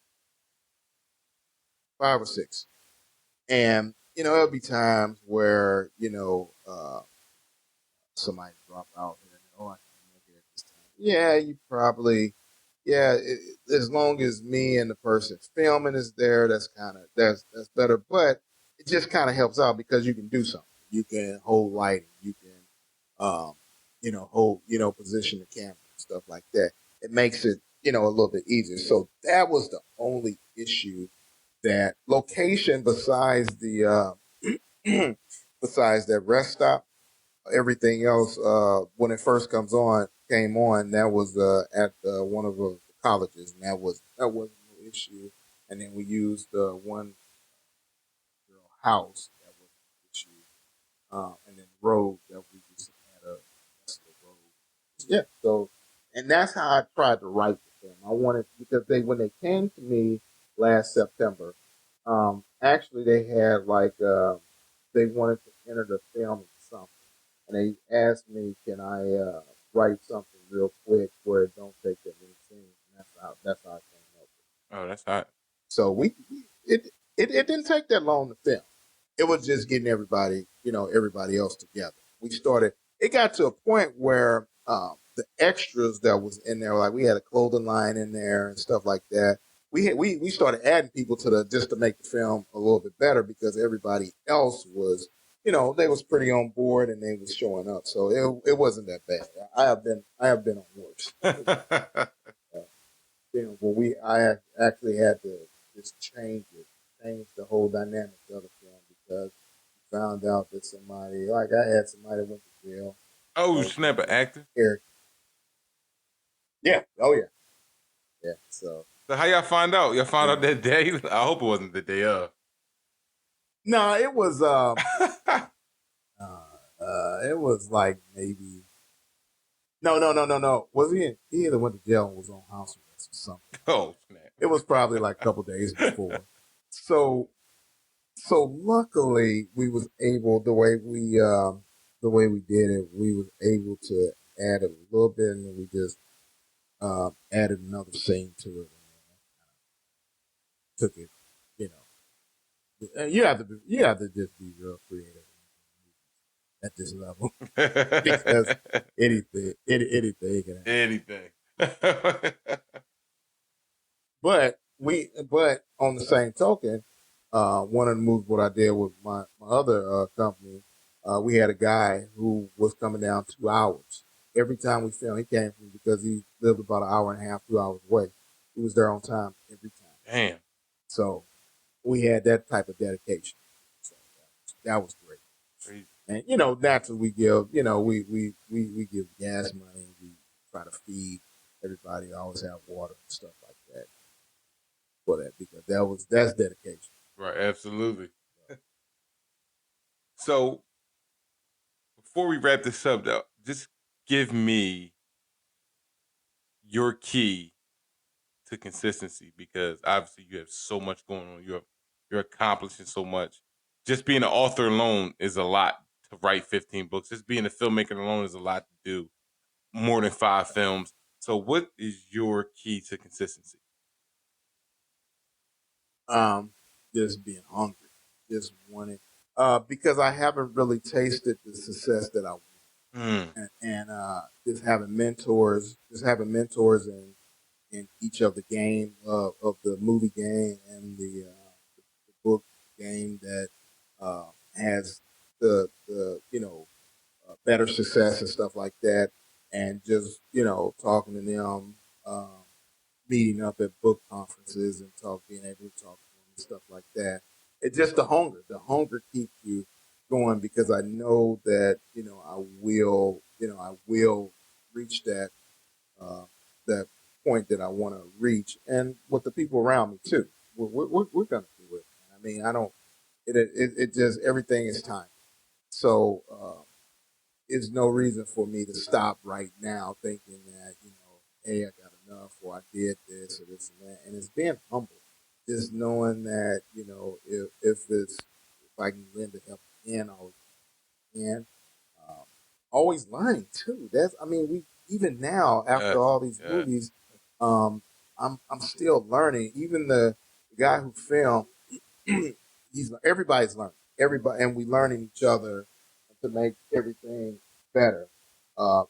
five or six, and there'll be times where somebody drop out here. Oh, I can't make it at this time. Yeah, you probably, yeah. As long as me and the person filming is there, that's better. But it just kind of helps out because you can do something. You can hold lighting. You can, hold, position the camera and stuff like that. It makes it, a little bit easier. So that was the only issue, that location besides the besides that rest stop. Everything else, when it first came on, that was at one of the colleges, and that wasn't no issue. And then we used one girl house, that was an issue, and then the road that we just had a road. Yeah, so, and that's how I tried to write the film. I wanted, because when they came to me last September, actually they had like they wanted to enter the film in something, and they asked me, can I write something real quick where it don't take that many scenes, and that's how I came up with it. Oh, that's hot. So it didn't take that long to film. It was just getting everybody else together. We started. It got to a point where the extras that was in there, like we had a clothing line in there and stuff like that. We started adding people to the, just to make the film a little bit better, because everybody else was, they was pretty on board and they was showing up. So it wasn't that bad. I have been on worse. When I actually had to just change the whole dynamic of the film, because we found out that somebody, like I had somebody that went to jail. Oh, snap, an actor? Eric. Yeah. Oh yeah. Yeah. So how y'all find out? Y'all found out that day? I hope it wasn't the day of. no, it was it was like maybe no. Was he either went to jail and was on house arrest or something. Oh, snap. It was probably like a couple days before. So luckily we was able, the way we did it, we was able to add a little bit, and then we just added another scene to it, and took it. You have to just be real creative at this level, because anything can happen. Anything. But on the same token, one of the moves what I did with my other company, we had a guy who was coming down 2 hours every time we filmed. He came from, because he lived about an hour and a half, 2 hours away. He was there on time every time. Damn. So we had that type of dedication. So that was great. Crazy. And naturally we give, we give gas money. We try to feed everybody. Always have water and stuff like that for that, because that's dedication. Right, absolutely. So before we wrap this up, though, just give me your key to consistency, because obviously you have so much going on. You're accomplishing so much. Just being an author alone is a lot to write 15 books. Just being a filmmaker alone is a lot to do. More than 5 films. So what is your key to consistency? Just being hungry, just wanting, because I haven't really tasted the success that I want, and just having mentors in each of the game of the movie game and the book game that has the better success and stuff like that, and just talking to them. Meeting up at book conferences and being able to talk to them and stuff like that. It's just the hunger. The hunger keeps you going, because I know that I will reach that point that I want to reach, and with the people around me too. We're gonna do it. I mean, I don't. It just, everything is time. So it's no reason for me to stop right now, thinking that hey, I got enough, or I did this or this and that. And it's being humble, just knowing that if it's I can lend a helping hand, I always can. Um, always learning too. We even now after Yes, all these yes. movies, um, I'm still learning. Even the guy who filmed, everybody's learning. Everybody, and we learning each other to make everything better.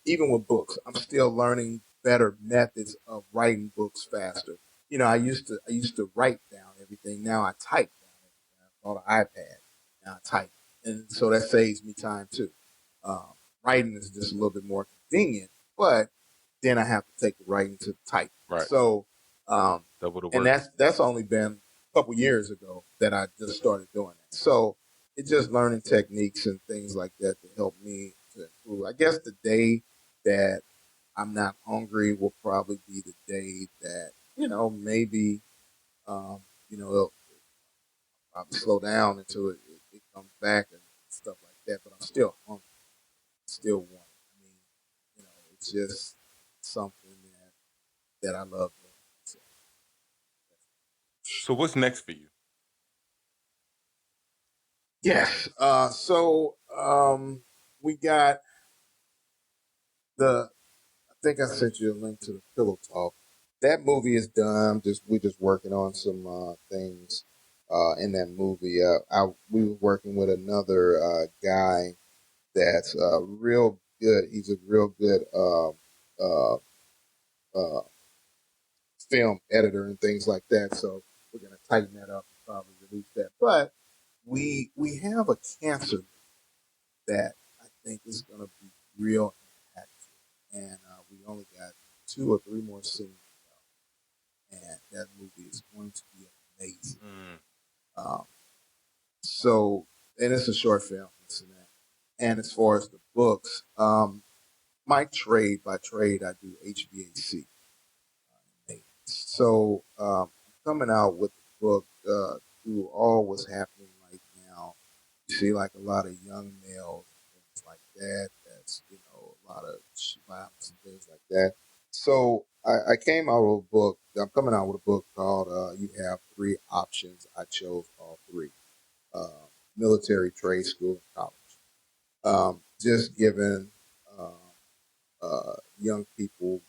Even with books, I'm still learning better methods of writing books faster. I used to write down everything. Now I type down everything. I bought an iPad. Now I type, and so that saves me time too. Um, Writing is just a little bit more convenient, but then I have to take the writing to type. Right. So, um, Double the and work. that's only been a couple years ago that I just started doing that. So it's just learning techniques and things like that to help me to improve. I guess the day that I'm not hungry will probably be the day that maybe um, it'll probably slow down until it comes back and stuff like that. But I'm still hungry, still want it. It's just something that I love doing. So, So what's next for you? yes. We got the. I think I sent you a link to the Pillow Talk. That movie is done. We're just working on some things in that movie. We were working with another guy that's real good. He's a real good uh, uh, film editor and things like that. So we're gonna tighten that up and probably release that. But we have a cancer that I think is gonna be real impactful, and we only got 2 or 3 more scenes, and that movie is going to be amazing. Mm. Um, so, and it's a short film, this and that. And as far as the books, my trade by trade, I do HVAC. So I'm coming out with the book through all what's happening right now. You see, like a lot of young males and things like that. That's a lot of violence and things like that. So I came out with a book. I'm coming out with a book called "You Have Three Options." I chose all three: uh, military, trade school, and college. Just giving young people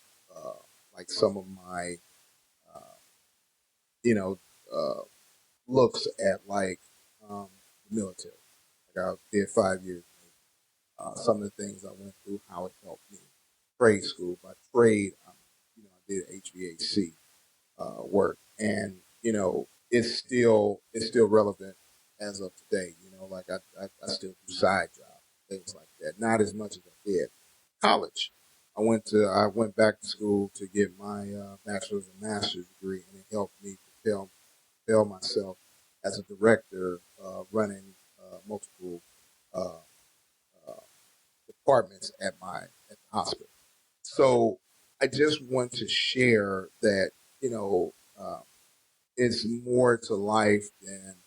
like some of my uh, you know, uh, looks at like the military. Like I did 5 years. Some of the things I went through, how it helped me. Trade school by trade, I did HVAC work, and it's still relevant as of today. Like I still do side jobs, things like that. Not as much as I did college. I went back to school to get my bachelor's and master's degree, and it helped me propel myself as a director, running multiple uh, uh, departments at the hospital. So I just want to share that it's more to life than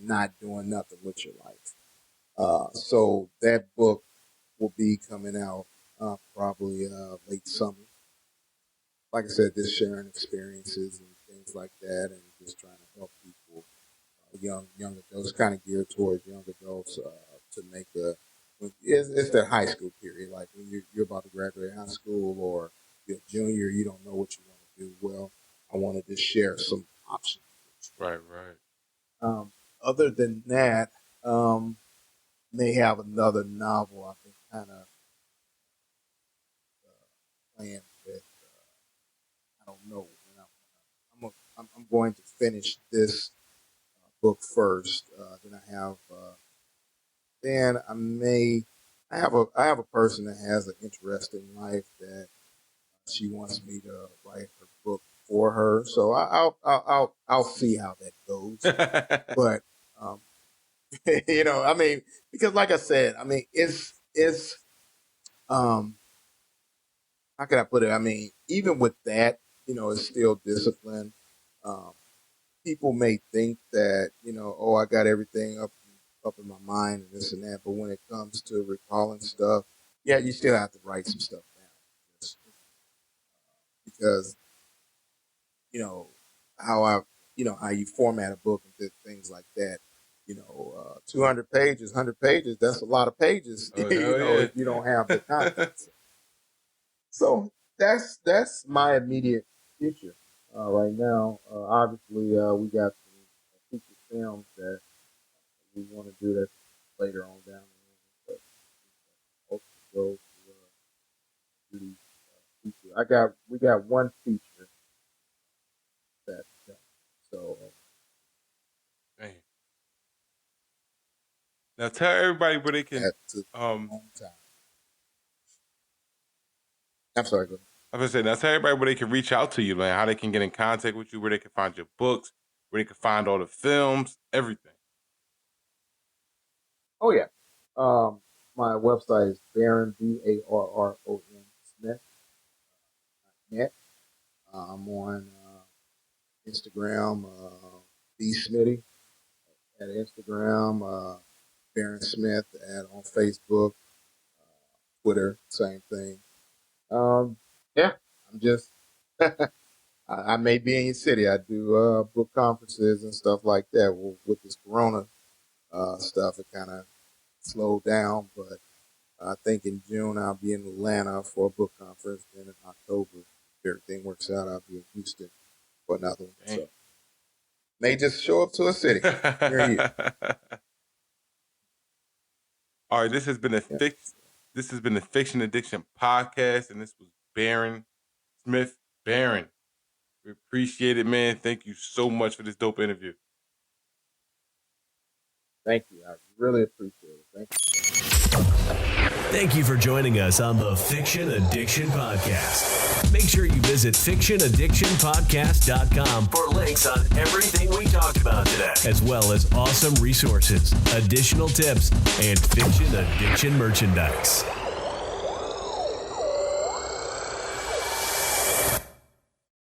not doing nothing with your life. So that book will be coming out probably late summer. Like I said, just sharing experiences and things like that, and just trying to help people, young adults, kind of geared towards young adults to make it's that high school period, like when you're about to graduate high school or you're a junior, you don't know what you want to do. Well, I wanted to share some options. Right, right. Other than that, may have another novel I've been kind of playing with. I don't know when I'm going to finish this book first. Then I have a person that has an interesting life that she wants me to write her book for her. So I'll see how that goes. But um, because like I said, it's um, how can I put it? Even with that, it's still discipline. Um, People may think that oh, I got everything up in my mind and this and that, but when it comes to recalling stuff, yeah, you still have to write some stuff down. Just because you know how I how you format a book and things like that. 200 pages, 100 pages, that's a lot of pages, Oh, hell yeah. if you don't have the content. So that's my immediate future right now. Obviously, we got some feature films that we want to do that later on down the road. But also go to do these feature. We got one feature that's done. So Dang. Now tell everybody where they can. that took a long time. I'm sorry, go ahead. I was gonna say, now tell everybody where they can reach out to you, man. How they can get in contact with you, where they can find your books, where they can find all the films, everything. Oh yeah. My website is Barron Barron Smith net. I'm on Instagram, B Smitty at Instagram, Barron Smith on Facebook, Twitter, same thing. Yeah, I'm just I may be in your city. I do book conferences and stuff like that. With this Corona stuff, it kind of slowed down, but I think in June I'll be in Atlanta for a book conference. Then in October, if everything works out, I'll be in Houston for another one. Dang. So may just show up to a city near you. All right, this has been the Fiction Addiction podcast, and this was Barron Smith. Barron, we appreciate it, man. Thank you so much for this dope interview. Thank you. I really appreciate it. Thank you. Thank you for joining us on the Fiction Addiction Podcast. Make sure you visit fictionaddictionpodcast.com for links on everything we talked about today, as well as awesome resources, additional tips, and Fiction Addiction merchandise.